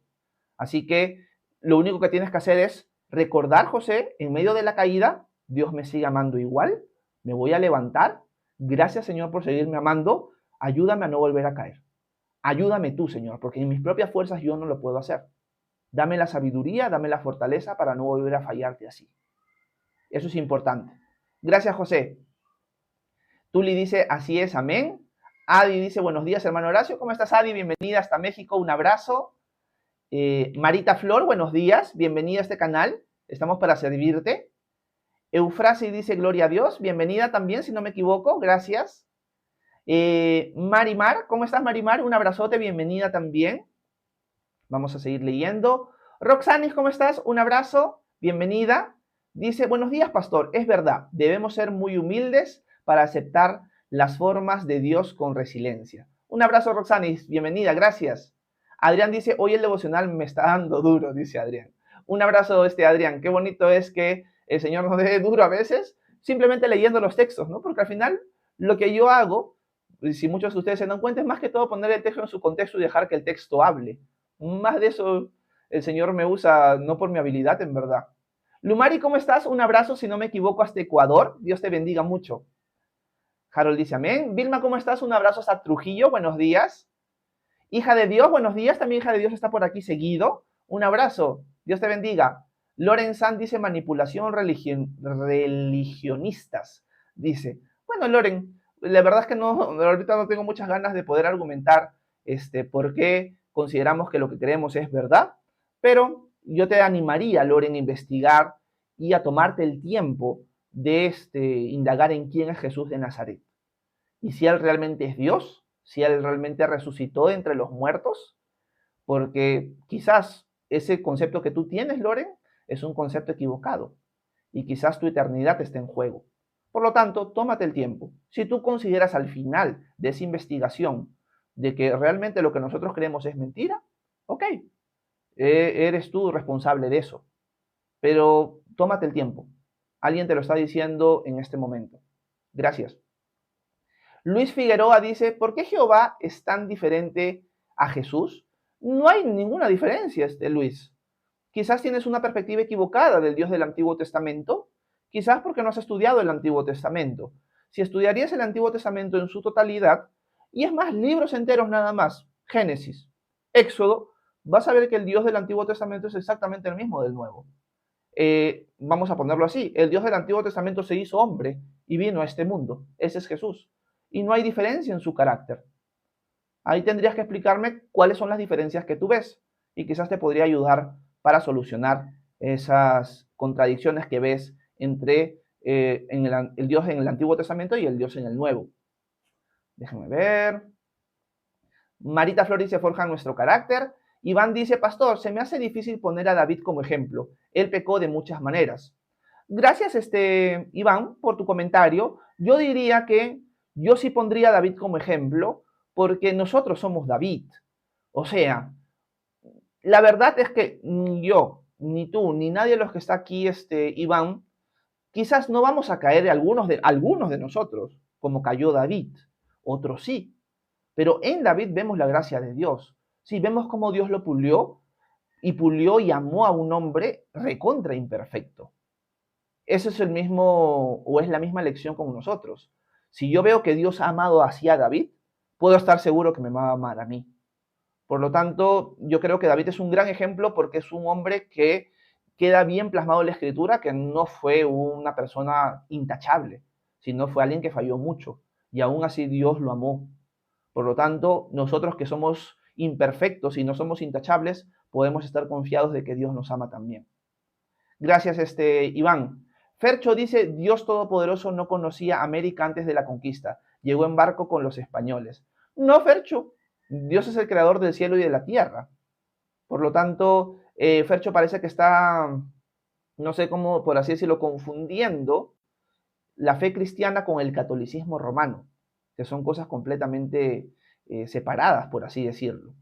Así que lo único que tienes que hacer es recordar, José, en medio de la caída, Dios me sigue amando igual, me voy a levantar, gracias Señor por seguirme amando, ayúdame a no volver a caer. Ayúdame tú, Señor, porque en mis propias fuerzas yo no lo puedo hacer. Dame la sabiduría, dame la fortaleza para no volver a fallarte así. Eso es importante. Gracias, José. Tuli dice, así es, amén. Adi dice, buenos días, hermano Horacio. ¿Cómo estás, Adi? Bienvenida hasta México, un abrazo. Marita Flor, buenos días, bienvenida a este canal. Estamos para servirte. Eufrasi dice, gloria a Dios. Bienvenida también, si no me equivoco. Gracias. Marimar, ¿cómo estás, Marimar? Un abrazote, bienvenida también. Vamos a seguir leyendo. Roxanis, ¿cómo estás? Un abrazo, bienvenida. Dice, buenos días, pastor. Es verdad, debemos ser muy humildes para aceptar las formas de Dios con resiliencia. Un abrazo, Roxanis. Bienvenida, gracias. Adrián dice, hoy el devocional me está dando duro, dice Adrián. Un abrazo, Adrián. Qué bonito es que el Señor nos dé duro a veces, simplemente leyendo los textos, ¿no? Porque al final, lo que yo hago, si muchos de ustedes se dan cuenta, es más que todo poner el texto en su contexto y dejar que el texto hable. Más de eso, el Señor me usa, no por mi habilidad, en verdad. Lumari, ¿cómo estás? Un abrazo, si no me equivoco, hasta Ecuador. Dios te bendiga mucho. Harold dice amén. Vilma, ¿cómo estás? Un abrazo hasta Trujillo. Buenos días. Hija de Dios, buenos días. También hija de Dios está por aquí seguido. Un abrazo. Dios te bendiga. Loren San dice manipulación religionistas. Dice, bueno, Loren, la verdad es que no, ahorita no tengo muchas ganas de poder argumentar por qué consideramos que lo que creemos es verdad, pero yo te animaría, Loren, a investigar y a tomarte el tiempo de indagar en quién es Jesús de Nazaret. Y si Él realmente es Dios, si Él realmente resucitó de entre los muertos, porque quizás ese concepto que tú tienes, Loren, es un concepto equivocado y quizás tu eternidad esté en juego. Por lo tanto, tómate el tiempo. Si tú consideras al final de esa investigación de que realmente lo que nosotros creemos es mentira, ok, eres tú responsable de eso. Pero tómate el tiempo. Alguien te lo está diciendo en este momento. Gracias. Luis Figueroa dice, ¿por qué Jehová es tan diferente a Jesús? No hay ninguna diferencia, Luis. Quizás tienes una perspectiva equivocada del Dios del Antiguo Testamento. Quizás porque no has estudiado el Antiguo Testamento. Si estudiarías el Antiguo Testamento en su totalidad, y es más, libros enteros nada más, Génesis, Éxodo, vas a ver que el Dios del Antiguo Testamento es exactamente el mismo del Nuevo. Vamos a ponerlo así, el Dios del Antiguo Testamento se hizo hombre y vino a este mundo. Ese es Jesús. Y no hay diferencia en su carácter. Ahí tendrías que explicarme cuáles son las diferencias que tú ves y quizás te podría ayudar para solucionar esas contradicciones que ves entre el Dios en el Antiguo Testamento y el Dios en el Nuevo. Déjenme ver. Marita Flores se forja nuestro carácter. Iván dice, pastor, se me hace difícil poner a David como ejemplo. Él pecó de muchas maneras. Gracias, Iván, por tu comentario. Yo diría que yo sí pondría a David como ejemplo porque nosotros somos David. O sea, la verdad es que ni yo, ni tú, ni nadie de los que está aquí, Iván, quizás no vamos a caer algunos de nosotros, como cayó David. Otros sí. Pero en David vemos la gracia de Dios. Sí, vemos cómo Dios lo pulió y amó a un hombre recontra imperfecto. Ese es el mismo, o es la misma lección con nosotros. Si yo veo que Dios ha amado así a David, puedo estar seguro que me va a amar a mí. Por lo tanto, yo creo que David es un gran ejemplo porque es un hombre que queda bien plasmado en la Escritura, que no fue una persona intachable, sino fue alguien que falló mucho. Y aún así Dios lo amó. Por lo tanto, nosotros que somos imperfectos y no somos intachables, podemos estar confiados de que Dios nos ama también. Gracias, Iván. Fercho dice, Dios Todopoderoso no conocía América antes de la conquista. Llegó en barco con los españoles. No, Fercho. Dios es el creador del cielo y de la tierra. Por lo tanto, Fercho parece que está, no sé cómo, por así decirlo, confundiendo la fe cristiana con el catolicismo romano, que son cosas completamente separadas, por así decirlo.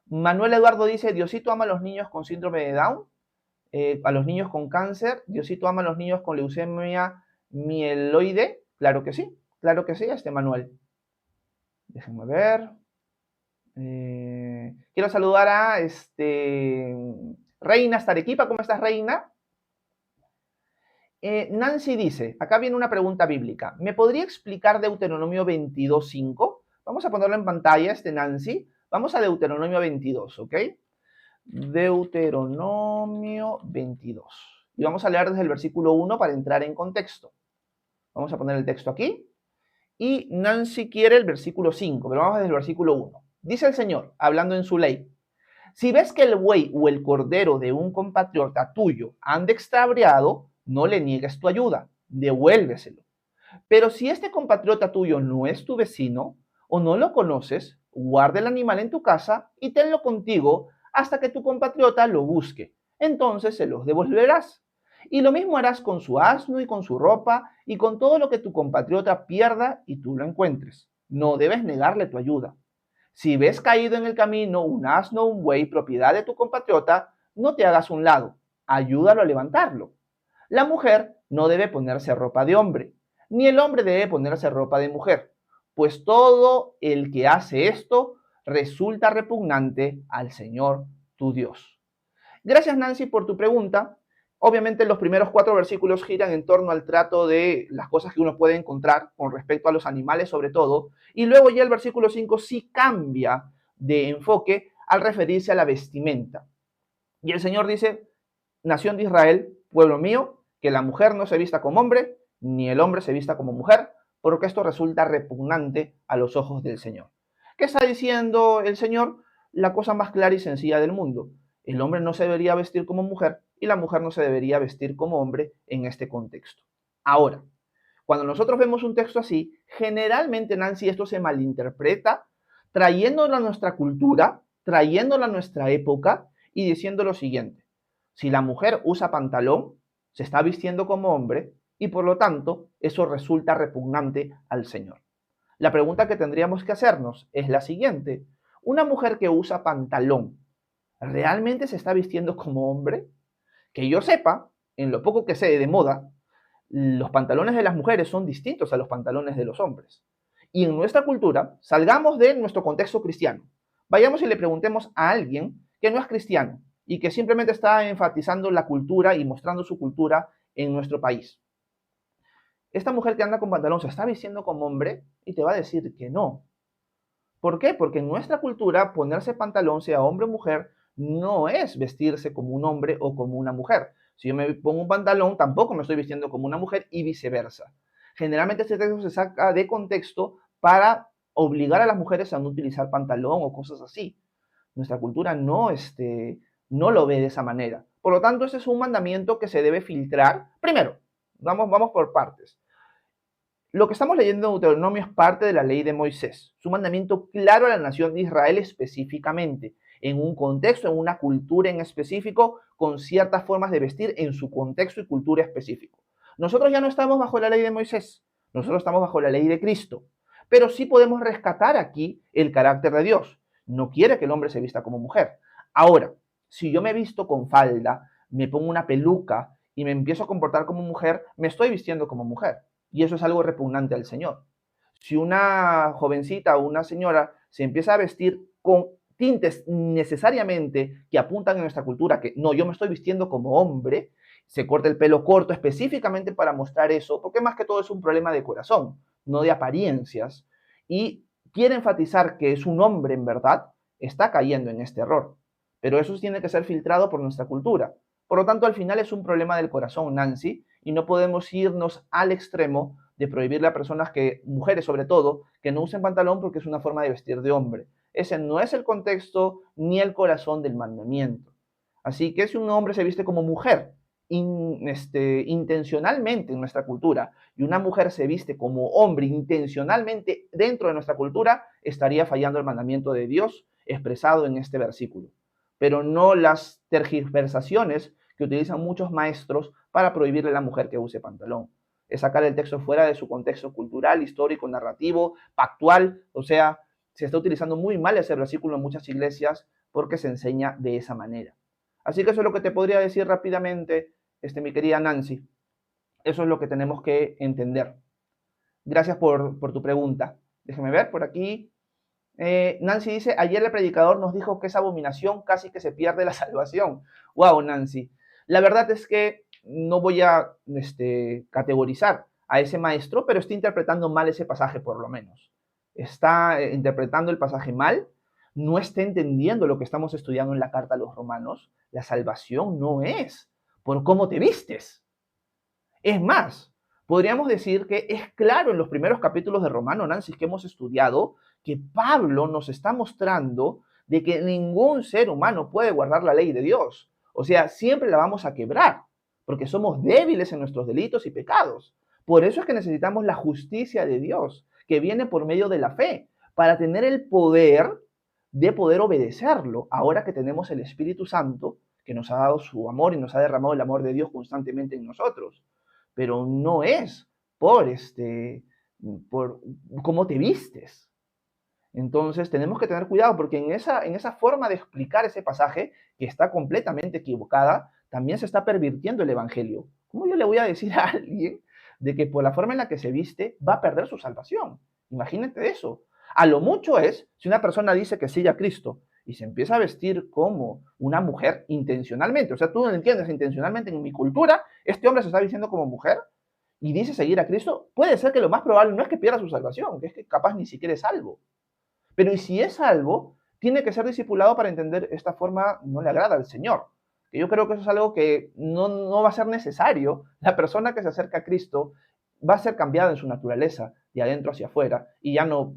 Manuel Eduardo dice, Diosito ama a los niños con síndrome de Down, a los niños con cáncer. Diosito ama a los niños con leucemia mieloide. Claro que sí, Manuel. Déjenme ver. Quiero saludar a Reina Starequipa. ¿Cómo estás, Reina? Nancy dice, acá viene una pregunta bíblica. ¿Me podría explicar Deuteronomio 22:5? Vamos a ponerlo en pantalla, Nancy. Vamos a Deuteronomio 22, ¿ok? Deuteronomio 22. Y vamos a leer desde el versículo 1 para entrar en contexto. Vamos a poner el texto aquí. Y Nancy quiere el versículo 5, pero vamos desde el versículo 1. Dice el Señor, hablando en su ley, si ves que el buey o el cordero de un compatriota tuyo anda extraviado, no le niegues tu ayuda, devuélveselo. Pero si este compatriota tuyo no es tu vecino o no lo conoces, guarda el animal en tu casa y tenlo contigo hasta que tu compatriota lo busque. Entonces se los devolverás. Y lo mismo harás con su asno y con su ropa y con todo lo que tu compatriota pierda y tú lo encuentres. No debes negarle tu ayuda. Si ves caído en el camino un asno o un buey propiedad de tu compatriota, no te hagas un lado, ayúdalo a levantarlo. La mujer no debe ponerse ropa de hombre, ni el hombre debe ponerse ropa de mujer, pues todo el que hace esto resulta repugnante al Señor tu Dios. Gracias, Nancy, por tu pregunta. Obviamente los primeros 4 versículos giran en torno al trato de las cosas que uno puede encontrar con respecto a los animales sobre todo, y luego ya el versículo 5 sí cambia de enfoque al referirse a la vestimenta. Y el Señor dice, nación de Israel, pueblo mío, que la mujer no se vista como hombre, ni el hombre se vista como mujer, porque esto resulta repugnante a los ojos del Señor. ¿Qué está diciendo el Señor? La cosa más clara y sencilla del mundo. El hombre no se debería vestir como mujer y la mujer no se debería vestir como hombre en este contexto. Ahora, cuando nosotros vemos un texto así, generalmente, Nancy, esto se malinterpreta, trayéndolo a nuestra cultura, trayéndolo a nuestra época y diciendo lo siguiente. Si la mujer usa pantalón, se está vistiendo como hombre y por lo tanto eso resulta repugnante al Señor. La pregunta que tendríamos que hacernos es la siguiente. ¿Una mujer que usa pantalón realmente se está vistiendo como hombre? Que yo sepa, en lo poco que sé de moda, los pantalones de las mujeres son distintos a los pantalones de los hombres. Y en nuestra cultura, salgamos de nuestro contexto cristiano. Vayamos y le preguntemos a alguien que no es cristiano y que simplemente está enfatizando la cultura y mostrando su cultura en nuestro país. Esta mujer que anda con pantalón se está vistiendo como hombre y te va a decir que no. ¿Por qué? Porque en nuestra cultura ponerse pantalón, sea hombre o mujer, no es vestirse como un hombre o como una mujer. Si yo me pongo un pantalón, tampoco me estoy vistiendo como una mujer y viceversa. Generalmente este texto se saca de contexto para obligar a las mujeres a no utilizar pantalón o cosas así. Nuestra cultura no lo ve de esa manera. Por lo tanto, ese es un mandamiento que se debe filtrar. Primero, vamos por partes. Lo que estamos leyendo en Deuteronomio es parte de la ley de Moisés, su mandamiento claro a la nación de Israel específicamente, en un contexto, en una cultura en específico, con ciertas formas de vestir en su contexto y cultura específico. Nosotros ya no estamos bajo la ley de Moisés, nosotros estamos bajo la ley de Cristo, pero sí podemos rescatar aquí el carácter de Dios. No quiere que el hombre se vista como mujer. Ahora, si yo me visto con falda, me pongo una peluca y me empiezo a comportar como mujer, me estoy vistiendo como mujer. Y eso es algo repugnante al Señor. Si una jovencita o una señora se empieza a vestir con tintes necesariamente que apuntan en nuestra cultura, que no, yo me estoy vistiendo como hombre, se corta el pelo corto específicamente para mostrar eso, porque más que todo es un problema de corazón, no de apariencias, y quiere enfatizar que es un hombre en verdad, está cayendo en este error. Pero eso tiene que ser filtrado por nuestra cultura. Por lo tanto, al final es un problema del corazón, Nancy, y no podemos irnos al extremo de prohibirle a personas que, mujeres sobre todo, que no usen pantalón porque es una forma de vestir de hombre. Ese no es el contexto ni el corazón del mandamiento. Así que si un hombre se viste como mujer intencionalmente en nuestra cultura y una mujer se viste como hombre intencionalmente dentro de nuestra cultura, estaría fallando el mandamiento de Dios expresado en este versículo. Pero no las tergiversaciones que utilizan muchos maestros para prohibirle a la mujer que use pantalón. Es sacar el texto fuera de su contexto cultural, histórico, narrativo, pactual. O sea, se está utilizando muy mal ese versículo en muchas iglesias porque se enseña de esa manera. Así que eso es lo que te podría decir rápidamente, mi querida Nancy. Eso es lo que tenemos que entender. Gracias por tu pregunta. Déjeme ver por aquí. Nancy dice, ayer el predicador nos dijo que esa abominación casi que se pierde la salvación. Wow, Nancy. La verdad es que no voy a categorizar a ese maestro, pero está interpretando mal ese pasaje por lo menos. Está interpretando el pasaje mal, no está entendiendo lo que estamos estudiando en la carta a los romanos. La salvación no es por cómo te vistes. Es más, podríamos decir que es claro en los primeros capítulos de Romano, Nancy, que hemos estudiado, que Pablo nos está mostrando de que ningún ser humano puede guardar la ley de Dios. O sea, siempre la vamos a quebrar, porque somos débiles en nuestros delitos y pecados. Por eso es que necesitamos la justicia de Dios, que viene por medio de la fe, para tener el poder de poder obedecerlo, ahora que tenemos el Espíritu Santo, que nos ha dado su amor y nos ha derramado el amor de Dios constantemente en nosotros, pero no es por, por cómo te vistes. Entonces tenemos que tener cuidado porque en esa forma de explicar ese pasaje, que está completamente equivocada, también se está pervirtiendo el Evangelio. ¿Cómo yo le voy a decir a alguien de que por la forma en la que se viste va a perder su salvación? Imagínate eso. A lo mucho es, si una persona dice que sigue a Cristo y se empieza a vestir como una mujer intencionalmente, o sea, tú no entiendes, intencionalmente en mi cultura, este hombre se está vistiendo como mujer y dice seguir a Cristo, puede ser que lo más probable no es que pierda su salvación, que es que capaz ni siquiera es salvo. Pero y si es salvo, tiene que ser discipulado para entender esta forma no le agrada al Señor. Que yo creo que eso es algo que no va a ser necesario. La persona que se acerca a Cristo va a ser cambiada en su naturaleza, de adentro hacia afuera, y ya no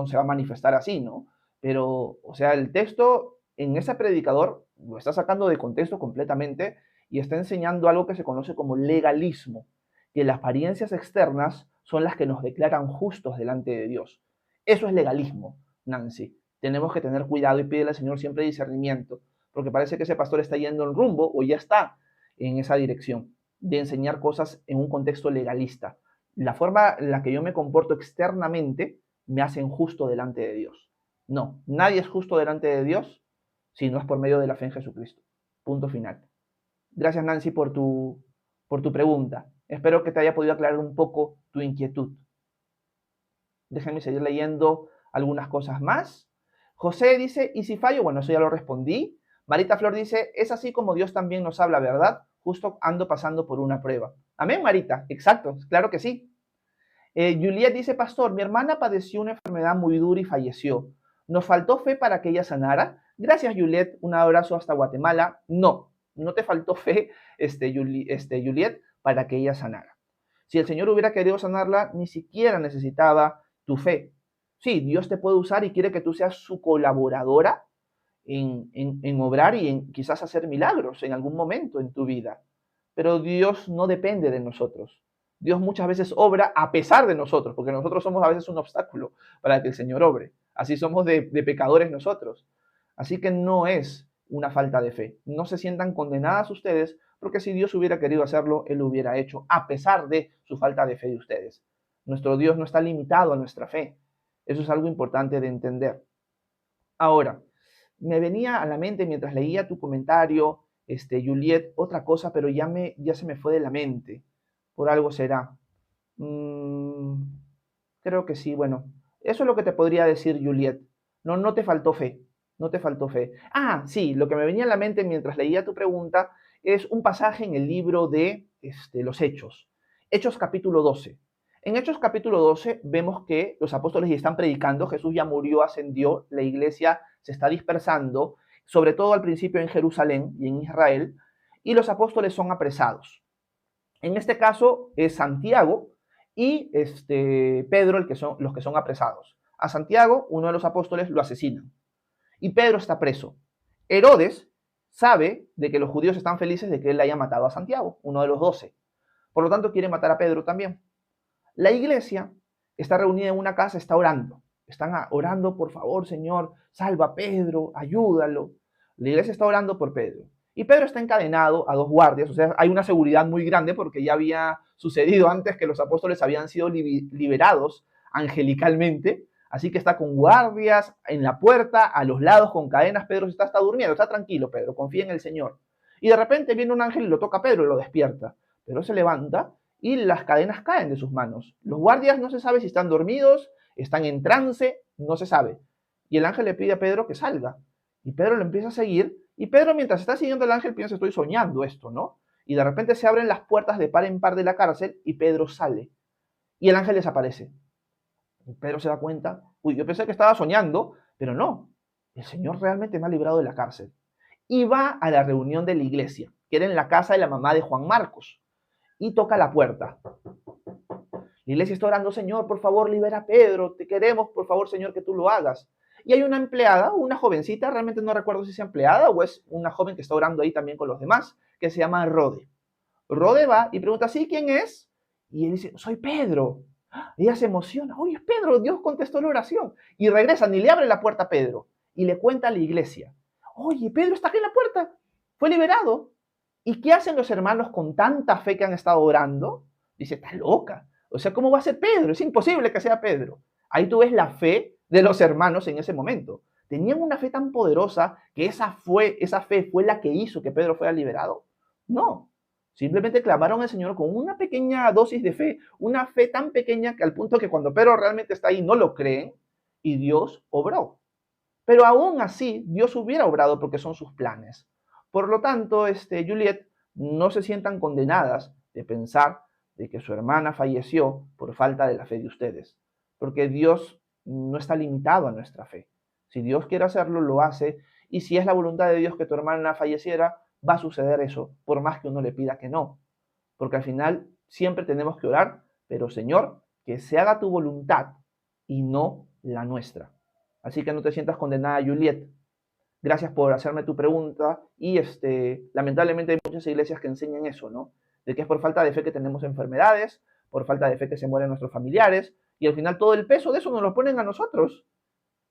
se va a manifestar así, ¿no? Pero, o sea, el texto en ese predicador lo está sacando de contexto completamente y está enseñando algo que se conoce como legalismo, que las apariencias externas son las que nos declaran justos delante de Dios. Eso es legalismo, Nancy. Tenemos que tener cuidado y pedirle al Señor siempre discernimiento, porque parece que ese pastor está yendo en rumbo o ya está en esa dirección de enseñar cosas en un contexto legalista. La forma en la que yo me comporto externamente me hace injusto delante de Dios. No, nadie es justo delante de Dios si no es por medio de la fe en Jesucristo. Punto final. Gracias, Nancy, por tu pregunta. Espero que te haya podido aclarar un poco tu inquietud. Déjenme seguir leyendo algunas cosas más. José dice, ¿y si fallo? Bueno, eso ya lo respondí. Marita Flor dice, es así como Dios también nos habla, ¿verdad? Justo ando pasando por una prueba. Amén, Marita. Exacto, claro que sí. Juliet dice, pastor, mi hermana padeció una enfermedad muy dura y falleció. ¿Nos faltó fe para que ella sanara? Gracias, Juliet. Un abrazo hasta Guatemala. No te faltó fe, Juliet, para que ella sanara. Si el Señor hubiera querido sanarla, ni siquiera necesitaba tu fe. Sí, Dios te puede usar y quiere que tú seas su colaboradora en obrar y en quizás hacer milagros en algún momento en tu vida. Pero Dios no depende de nosotros. Dios muchas veces obra a pesar de nosotros, porque nosotros somos a veces un obstáculo para que el Señor obre. Así somos de pecadores nosotros. Así que no es una falta de fe. No se sientan condenadas ustedes, porque si Dios hubiera querido hacerlo, Él lo hubiera hecho, a pesar de su falta de fe de ustedes. Nuestro Dios no está limitado a nuestra fe. Eso es algo importante de entender. Ahora, me venía a la mente mientras leía tu comentario, Juliet, otra cosa, pero ya se me fue de la mente. Por algo será. Creo que sí, bueno. Eso es lo que te podría decir, Juliet. No te faltó fe. No te faltó fe. Ah, sí, lo que me venía a la mente mientras leía tu pregunta es un pasaje en el libro de los Hechos. Hechos capítulo 12. En Hechos capítulo 12 vemos que los apóstoles ya están predicando, Jesús ya murió, ascendió, la iglesia se está dispersando, sobre todo al principio en Jerusalén y en Israel, y los apóstoles son apresados. En este caso es Santiago y Pedro los que son apresados. A Santiago, uno de los apóstoles, lo asesinan y Pedro está preso. Herodes sabe de que los judíos están felices de que él haya matado a Santiago, uno de los 12. Por lo tanto, quiere matar a Pedro también. La iglesia está reunida en una casa, está orando. Están orando, por favor, Señor, salva a Pedro, ayúdalo. La iglesia está orando por Pedro. Y Pedro está encadenado a 2 guardias, o sea, hay una seguridad muy grande porque ya había sucedido antes que los apóstoles habían sido liberados angelicalmente. Así que está con guardias en la puerta, a los lados con cadenas. Pedro está hasta durmiendo, está tranquilo, Pedro, confía en el Señor. Y de repente viene un ángel y lo toca a Pedro y lo despierta. Pedro se levanta y las cadenas caen de sus manos. Los guardias no se sabe si están dormidos, están en trance, no se sabe. Y el ángel le pide a Pedro que salga. Y Pedro lo empieza a seguir. Y Pedro, mientras está siguiendo al ángel, piensa, estoy soñando esto, ¿no? Y de repente se abren las puertas de par en par de la cárcel y Pedro sale. Y el ángel desaparece. Y Pedro se da cuenta, uy, yo pensé que estaba soñando, pero no. El Señor realmente me ha librado de la cárcel. Y va a la reunión de la iglesia, que era en la casa de la mamá de Juan Marcos. Y toca la puerta. La iglesia está orando, Señor, por favor, libera a Pedro. Te queremos, por favor, Señor, que tú lo hagas. Y hay una empleada, una jovencita, realmente no recuerdo si es empleada o es una joven que está orando ahí también con los demás, que se llama Rode. Rode va y pregunta, ¿sí quién es? Y él dice, soy Pedro. Ella se emociona, oye, es Pedro, Dios contestó la oración. Y regresan y le abre la puerta a Pedro y le cuenta a la iglesia, oye, Pedro está aquí en la puerta. fue liberado. ¿Y qué hacen los hermanos con tanta fe que han estado orando? Dice, estás loca. O sea, ¿cómo va a ser Pedro? Es imposible que sea Pedro. Ahí tú ves la fe de los hermanos en ese momento. ¿Tenían una fe tan poderosa que esa fe fue la que hizo que Pedro fuera liberado? No. Simplemente clamaron al Señor con una pequeña dosis de fe, una fe tan pequeña que al punto que cuando Pedro realmente está ahí no lo creen y Dios obró. Pero aún así, Dios hubiera obrado porque son sus planes. Por lo tanto, Juliet, no se sientan condenadas de pensar de que su hermana falleció por falta de la fe de ustedes, porque Dios no está limitado a nuestra fe. Si Dios quiere hacerlo, lo hace, y si es la voluntad de Dios que tu hermana falleciera, va a suceder eso, por más que uno le pida que no. Porque al final siempre tenemos que orar, pero Señor, que se haga tu voluntad y no la nuestra. Así que no te sientas condenada, Juliet. Gracias por hacerme tu pregunta y lamentablemente hay muchas iglesias que enseñan eso, ¿no? De que es por falta de fe que tenemos enfermedades, por falta de fe que se mueren nuestros familiares y al final todo el peso de eso nos lo ponen a nosotros.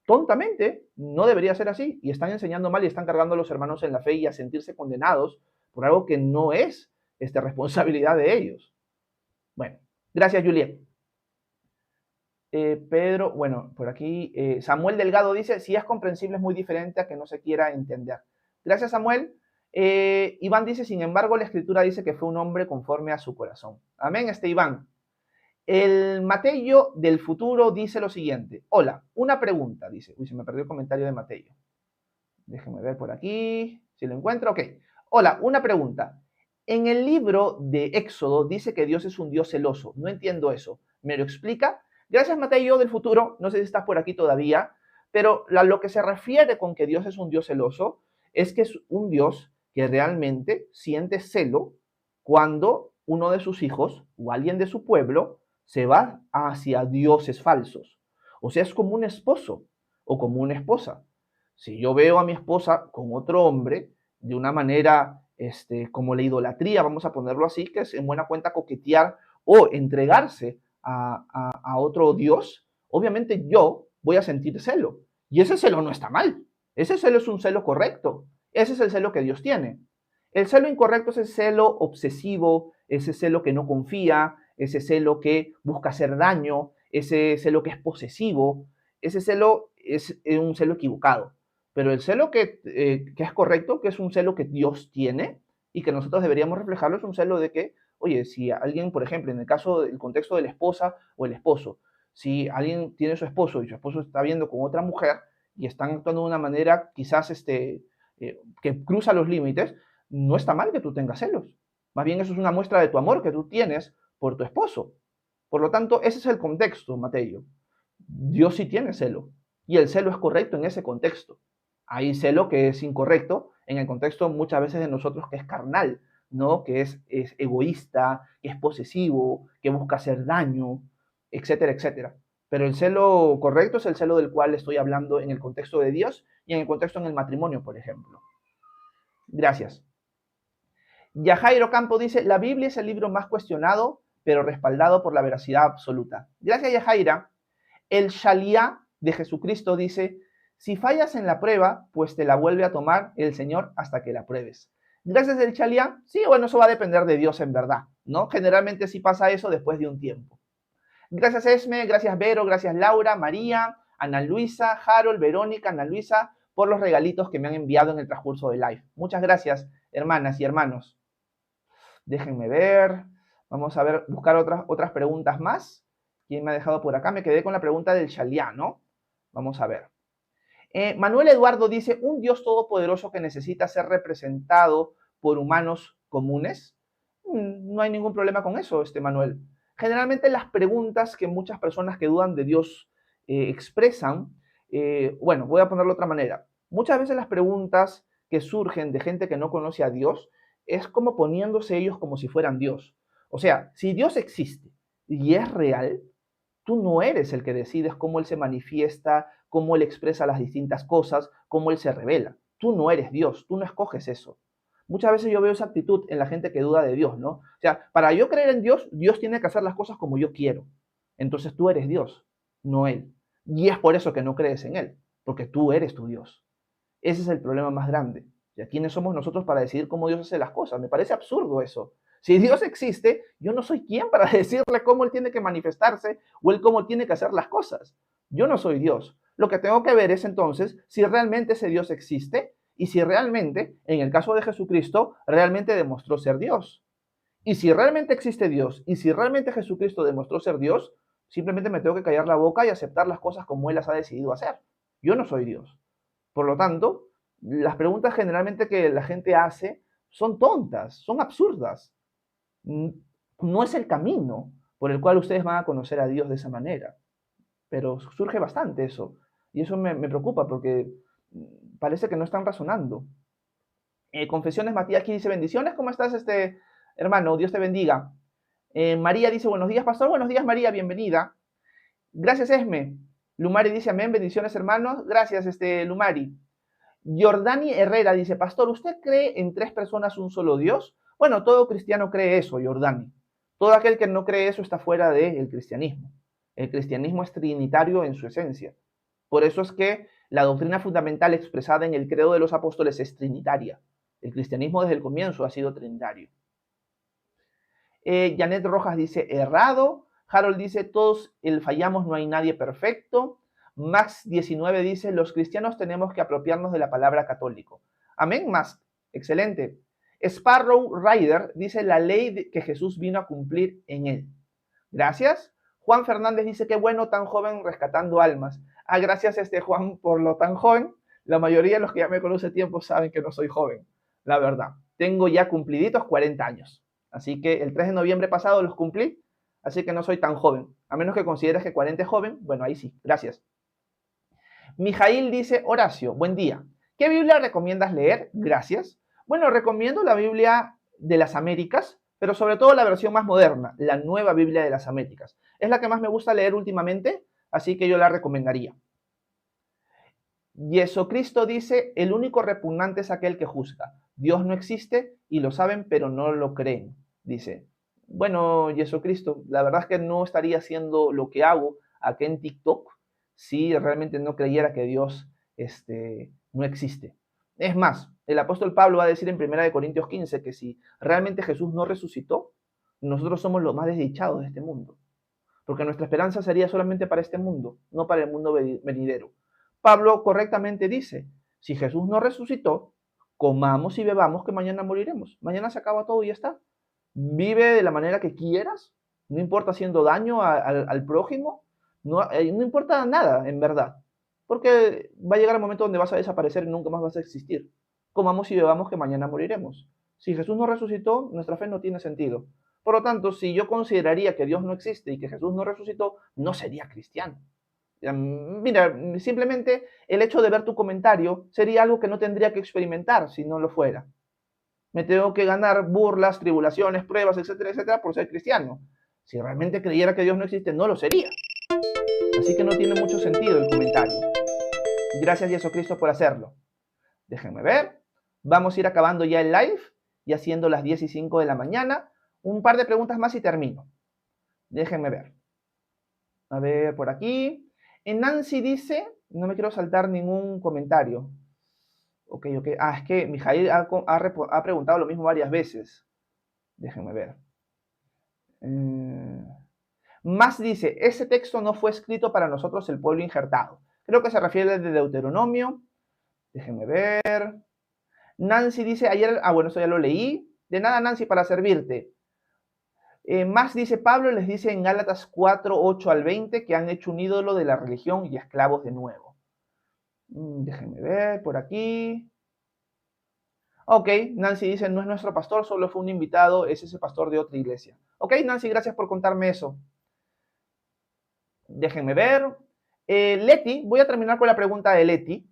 Tontamente, no debería ser así y están enseñando mal y están cargando a los hermanos en la fe y a sentirse condenados por algo que no es responsabilidad de ellos. Bueno, gracias, Juliet. Pedro, bueno, por aquí, Samuel Delgado dice, si es comprensible es muy diferente a que no se quiera entender. Gracias, Samuel. Iván dice, sin embargo, la escritura dice que fue un hombre conforme a su corazón. Amén, Iván. El Mateo del futuro dice lo siguiente. Hola, una pregunta, dice. Uy, se me perdió el comentario de Mateo. Déjenme ver por aquí, si lo encuentro. Ok. Hola, una pregunta. En el libro de Éxodo dice que Dios es un Dios celoso. No entiendo eso. ¿Me lo explica? Gracias, Mateo del futuro. No sé si estás por aquí todavía, pero lo que se refiere con que Dios es un Dios celoso es que es un Dios que realmente siente celo cuando uno de sus hijos o alguien de su pueblo se va hacia dioses falsos. O sea, es como un esposo o como una esposa. Si yo veo a mi esposa con otro hombre de una manera como la idolatría, vamos a ponerlo así, que es en buena cuenta coquetear o entregarse a otro Dios, obviamente yo voy a sentir celo. Y ese celo no está mal. Ese celo es un celo correcto. Ese es el celo que Dios tiene. El celo incorrecto es el celo obsesivo, ese celo que no confía, ese celo que busca hacer daño, ese celo que es posesivo. Ese celo es un celo equivocado. Pero el celo que es correcto, que es un celo que Dios tiene y que nosotros deberíamos reflejarlo, es un celo de que, oye, si alguien, por ejemplo, en el caso del contexto de la esposa o el esposo, si alguien tiene su esposo y su esposo está viendo con otra mujer y están actuando de una manera quizás que cruza los límites, no está mal que tú tengas celos. Más bien eso es una muestra de tu amor que tú tienes por tu esposo. Por lo tanto, ese es el contexto, Mateo. Dios sí tiene celo y el celo es correcto en ese contexto. Hay celo que es incorrecto en el contexto muchas veces de nosotros que es carnal, ¿no? Que es egoísta, que es posesivo, que busca hacer daño, etcétera, etcétera. Pero el celo correcto es el celo del cual estoy hablando en el contexto de Dios y en el contexto en el matrimonio, por ejemplo. Gracias. Yajairo Campo dice, la Biblia es el libro más cuestionado, pero respaldado por la veracidad absoluta. Gracias, Yajaira. El Shalia de Jesucristo dice, si fallas en la prueba, pues te la vuelve a tomar el Señor hasta que la pruebes. Gracias, el Shalia. Sí, bueno, eso va a depender de Dios en verdad, ¿no? Generalmente sí pasa eso después de un tiempo. Gracias, Esme. Gracias, Vero. Gracias, Laura, María, Ana Luisa, Harold, Verónica, Ana Luisa, por los regalitos que me han enviado en el transcurso del live. Muchas gracias, hermanas y hermanos. Déjenme ver. Vamos a ver, buscar otras preguntas más. ¿Quién me ha dejado por acá? Me quedé con la pregunta del Shalia, ¿no? Vamos a ver. Manuel Eduardo dice, ¿un Dios todopoderoso que necesita ser representado por humanos comunes? No hay ningún problema con eso, Manuel. Generalmente las preguntas que muchas personas que dudan de Dios expresan, bueno, voy a ponerlo de otra manera. Muchas veces las preguntas que surgen de gente que no conoce a Dios es como poniéndose ellos como si fueran Dios. O sea, si Dios existe y es real, tú no eres el que decides cómo Él se manifiesta, cómo Él expresa las distintas cosas, cómo Él se revela. Tú no eres Dios, tú no escoges eso. Muchas veces yo veo esa actitud en la gente que duda de Dios, ¿no? O sea, para yo creer en Dios, Dios tiene que hacer las cosas como yo quiero. Entonces tú eres Dios, no Él. Y es por eso que no crees en Él, porque tú eres tu Dios. Ese es el problema más grande. ¿Y a quiénes somos nosotros para decidir cómo Dios hace las cosas? Me parece absurdo eso. Si Dios existe, yo no soy quien para decirle cómo Él tiene que manifestarse o Él cómo tiene que hacer las cosas. Yo no soy Dios. Lo que tengo que ver es entonces si realmente ese Dios existe y si realmente, en el caso de Jesucristo, realmente demostró ser Dios. Y si realmente existe Dios y si realmente Jesucristo demostró ser Dios, simplemente me tengo que callar la boca y aceptar las cosas como Él las ha decidido hacer. Yo no soy Dios. Por lo tanto, las preguntas generalmente que la gente hace son tontas, son absurdas. No es el camino por el cual ustedes van a conocer a Dios de esa manera. Pero surge bastante eso. Y eso me preocupa porque parece que no están razonando. Confesiones Matías aquí dice, bendiciones, ¿cómo estás, hermano? Dios te bendiga. María dice, buenos días, pastor. Buenos días, María, bienvenida. Gracias, Esme. Lumari dice, amén, bendiciones, hermanos. Gracias, Lumari. Jordani Herrera dice, pastor, ¿usted cree en 3 personas, un solo Dios? Bueno, todo cristiano cree eso, Jordani. Todo aquel que no cree eso está fuera del cristianismo. El cristianismo es trinitario en su esencia. Por eso es que la doctrina fundamental expresada en el credo de los apóstoles es trinitaria. El cristianismo desde el comienzo ha sido trinitario. Janet Rojas dice, errado. Harold dice, todos fallamos, no hay nadie perfecto. Max 19 dice, los cristianos tenemos que apropiarnos de la palabra católico. Amén, Max. Excelente. Sparrow Rider dice, la ley que Jesús vino a cumplir en él. Gracias. Juan Fernández dice, qué bueno, tan joven rescatando almas. Gracias, Juan, por lo tan joven. La mayoría de los que ya me conocen tiempo saben que no soy joven, la verdad. Tengo ya cumpliditos 40 años. Así que el 3 de noviembre pasado los cumplí, así que no soy tan joven. A menos que consideres que 40 es joven, bueno, ahí sí, gracias. Mijail dice, Horacio, buen día. ¿Qué Biblia recomiendas leer? Gracias. Bueno, recomiendo la Biblia de las Américas, pero sobre todo la versión más moderna, la nueva Biblia de las Américas. Es la que más me gusta leer últimamente, así que yo la recomendaría. Jesucristo dice, el único repugnante es aquel que juzga. Dios no existe y lo saben, pero no lo creen. Dice, bueno, Jesucristo, la verdad es que no estaría haciendo lo que hago aquí en TikTok si realmente no creyera que Dios no existe. Es más, el apóstol Pablo va a decir en 1 Corintios 15 que si realmente Jesús no resucitó, nosotros somos los más desdichados de este mundo. Porque nuestra esperanza sería solamente para este mundo, no para el mundo venidero. Pablo correctamente dice, si Jesús no resucitó, comamos y bebamos que mañana moriremos. Mañana se acaba todo y ya está. Vive de la manera que quieras, no importa haciendo daño al prójimo, no importa nada en verdad. Porque va a llegar el momento donde vas a desaparecer y nunca más vas a existir. Comamos y bebamos que mañana moriremos. Si Jesús no resucitó, nuestra fe no tiene sentido. Por lo tanto, si yo consideraría que Dios no existe y que Jesús no resucitó, no sería cristiano. Mira, simplemente el hecho de ver tu comentario sería algo que no tendría que experimentar si no lo fuera. Me tengo que ganar burlas, tribulaciones, pruebas, etcétera, etcétera, por ser cristiano. Si realmente creyera que Dios no existe, no lo sería. Así que no tiene mucho sentido el comentario. Gracias, Jesucristo, por hacerlo. Déjenme ver. Vamos a ir acabando ya el live y haciendo las 10:05 de la mañana. Un par de preguntas más y termino. Déjenme ver. A ver, por aquí. Nancy dice, no me quiero saltar ningún comentario. Ok. Es que Mijail ha preguntado lo mismo varias veces. Déjenme ver. Más dice, ese texto no fue escrito para nosotros, el pueblo injertado. Creo que se refiere al de Deuteronomio. Déjenme ver. Nancy dice, ayer, bueno, eso ya lo leí. De nada, Nancy, para servirte. Más dice, Pablo les dice en Gálatas 4, 8 al 20 que han hecho un ídolo de la religión y esclavos de nuevo. Déjenme ver por aquí. Ok, Nancy dice, no es nuestro pastor, solo fue un invitado, es ese pastor de otra iglesia. Ok, Nancy, gracias por contarme eso. Déjenme ver. Leti, voy a terminar con la pregunta de Leti.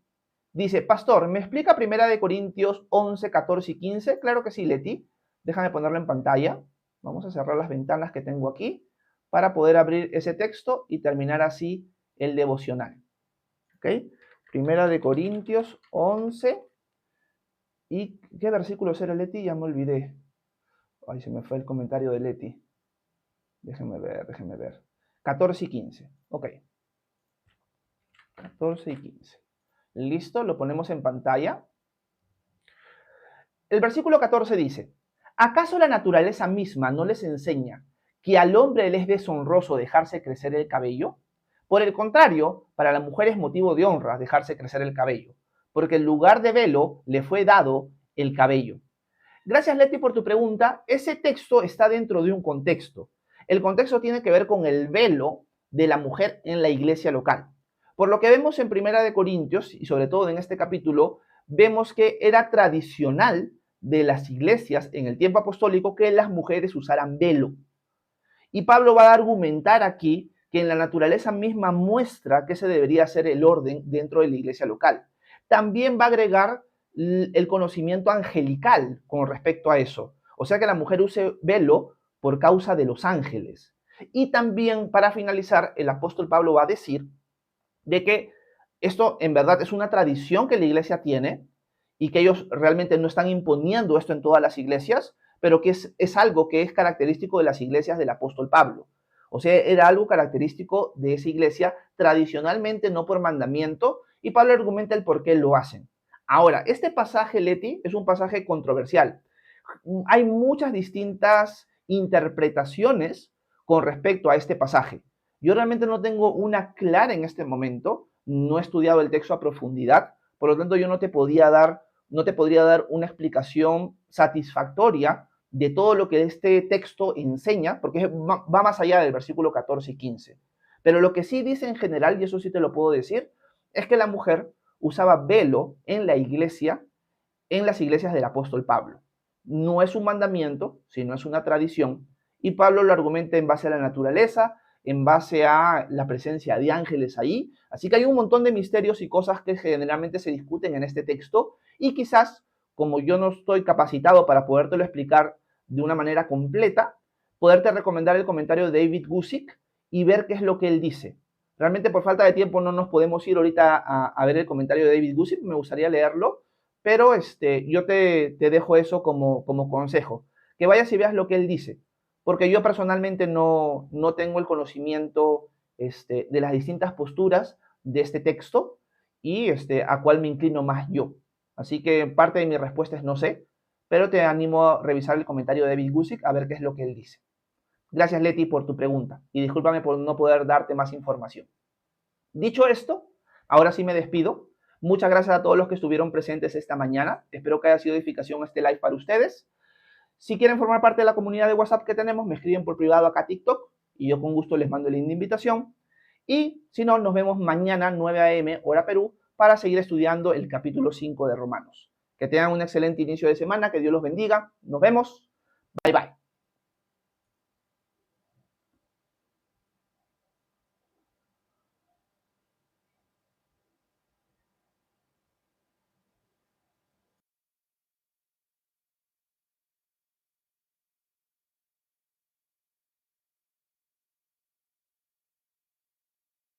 Dice, pastor, ¿me explica 1 Corintios 11, 14 y 15? Claro que sí, Leti. Déjame ponerlo en pantalla. Vamos a cerrar las ventanas que tengo aquí para poder abrir ese texto y terminar así el devocional. ¿Ok? 1 Corintios 11. ¿Y qué versículo era, Leti? Ya me olvidé. Ay, se me fue el comentario de Leti. Déjenme ver. 14 y 15. Ok. 14 y 15. Listo, lo ponemos en pantalla. El versículo 14 dice, ¿acaso la naturaleza misma no les enseña que al hombre le es deshonroso dejarse crecer el cabello? Por el contrario, para la mujer es motivo de honra dejarse crecer el cabello, porque en lugar de velo le fue dado el cabello. Gracias, Leti, por tu pregunta. Ese texto está dentro de un contexto. El contexto tiene que ver con el velo de la mujer en la iglesia local. Por lo que vemos en Primera de Corintios, y sobre todo en este capítulo, vemos que era tradicional de las iglesias en el tiempo apostólico que las mujeres usaran velo. Y Pablo va a argumentar aquí que en la naturaleza misma muestra que ese debería ser el orden dentro de la iglesia local. También va a agregar el conocimiento angelical con respecto a eso. O sea que la mujer use velo por causa de los ángeles. Y también, para finalizar, el apóstol Pablo va a decir de que esto en verdad es una tradición que la iglesia tiene y que ellos realmente no están imponiendo esto en todas las iglesias, pero que es algo que es característico de las iglesias del apóstol Pablo. O sea, era algo característico de esa iglesia, tradicionalmente no por mandamiento, y Pablo argumenta el por qué lo hacen. Ahora, este pasaje, Leti, es un pasaje controversial. Hay muchas distintas interpretaciones con respecto a este pasaje. Yo realmente no tengo una clara en este momento, no he estudiado el texto a profundidad, por lo tanto yo no te podría dar una explicación satisfactoria de todo lo que este texto enseña, porque va más allá del versículo 14 y 15. Pero lo que sí dice en general, y eso sí te lo puedo decir, es que la mujer usaba velo en la iglesia, en las iglesias del apóstol Pablo. No es un mandamiento, sino es una tradición, y Pablo lo argumenta en base a la naturaleza, en base a la presencia de ángeles ahí. Así que hay un montón de misterios y cosas que generalmente se discuten en este texto, y quizás, como yo no estoy capacitado para podértelo explicar de una manera completa, poderte recomendar el comentario de David Guzik y ver qué es lo que él dice. Realmente por falta de tiempo no nos podemos ir ahorita a ver el comentario de David Guzik, me gustaría leerlo, pero yo te dejo eso como consejo, que vayas y veas lo que él dice, porque yo personalmente no tengo el conocimiento de las distintas posturas de este texto y a cuál me inclino más yo. Así que parte de mi respuesta es no sé, pero te animo a revisar el comentario de David Guzik a ver qué es lo que él dice. Gracias, Leti, por tu pregunta y discúlpame por no poder darte más información. Dicho esto, ahora sí me despido. Muchas gracias a todos los que estuvieron presentes esta mañana. Espero que haya sido de edificación este live para ustedes. Si quieren formar parte de la comunidad de WhatsApp que tenemos, me escriben por privado acá a TikTok y yo con gusto les mando el link de invitación. Y si no, nos vemos mañana 9 a.m. hora Perú para seguir estudiando el capítulo 5 de Romanos. Que tengan un excelente inicio de semana, que Dios los bendiga. Nos vemos. Bye bye.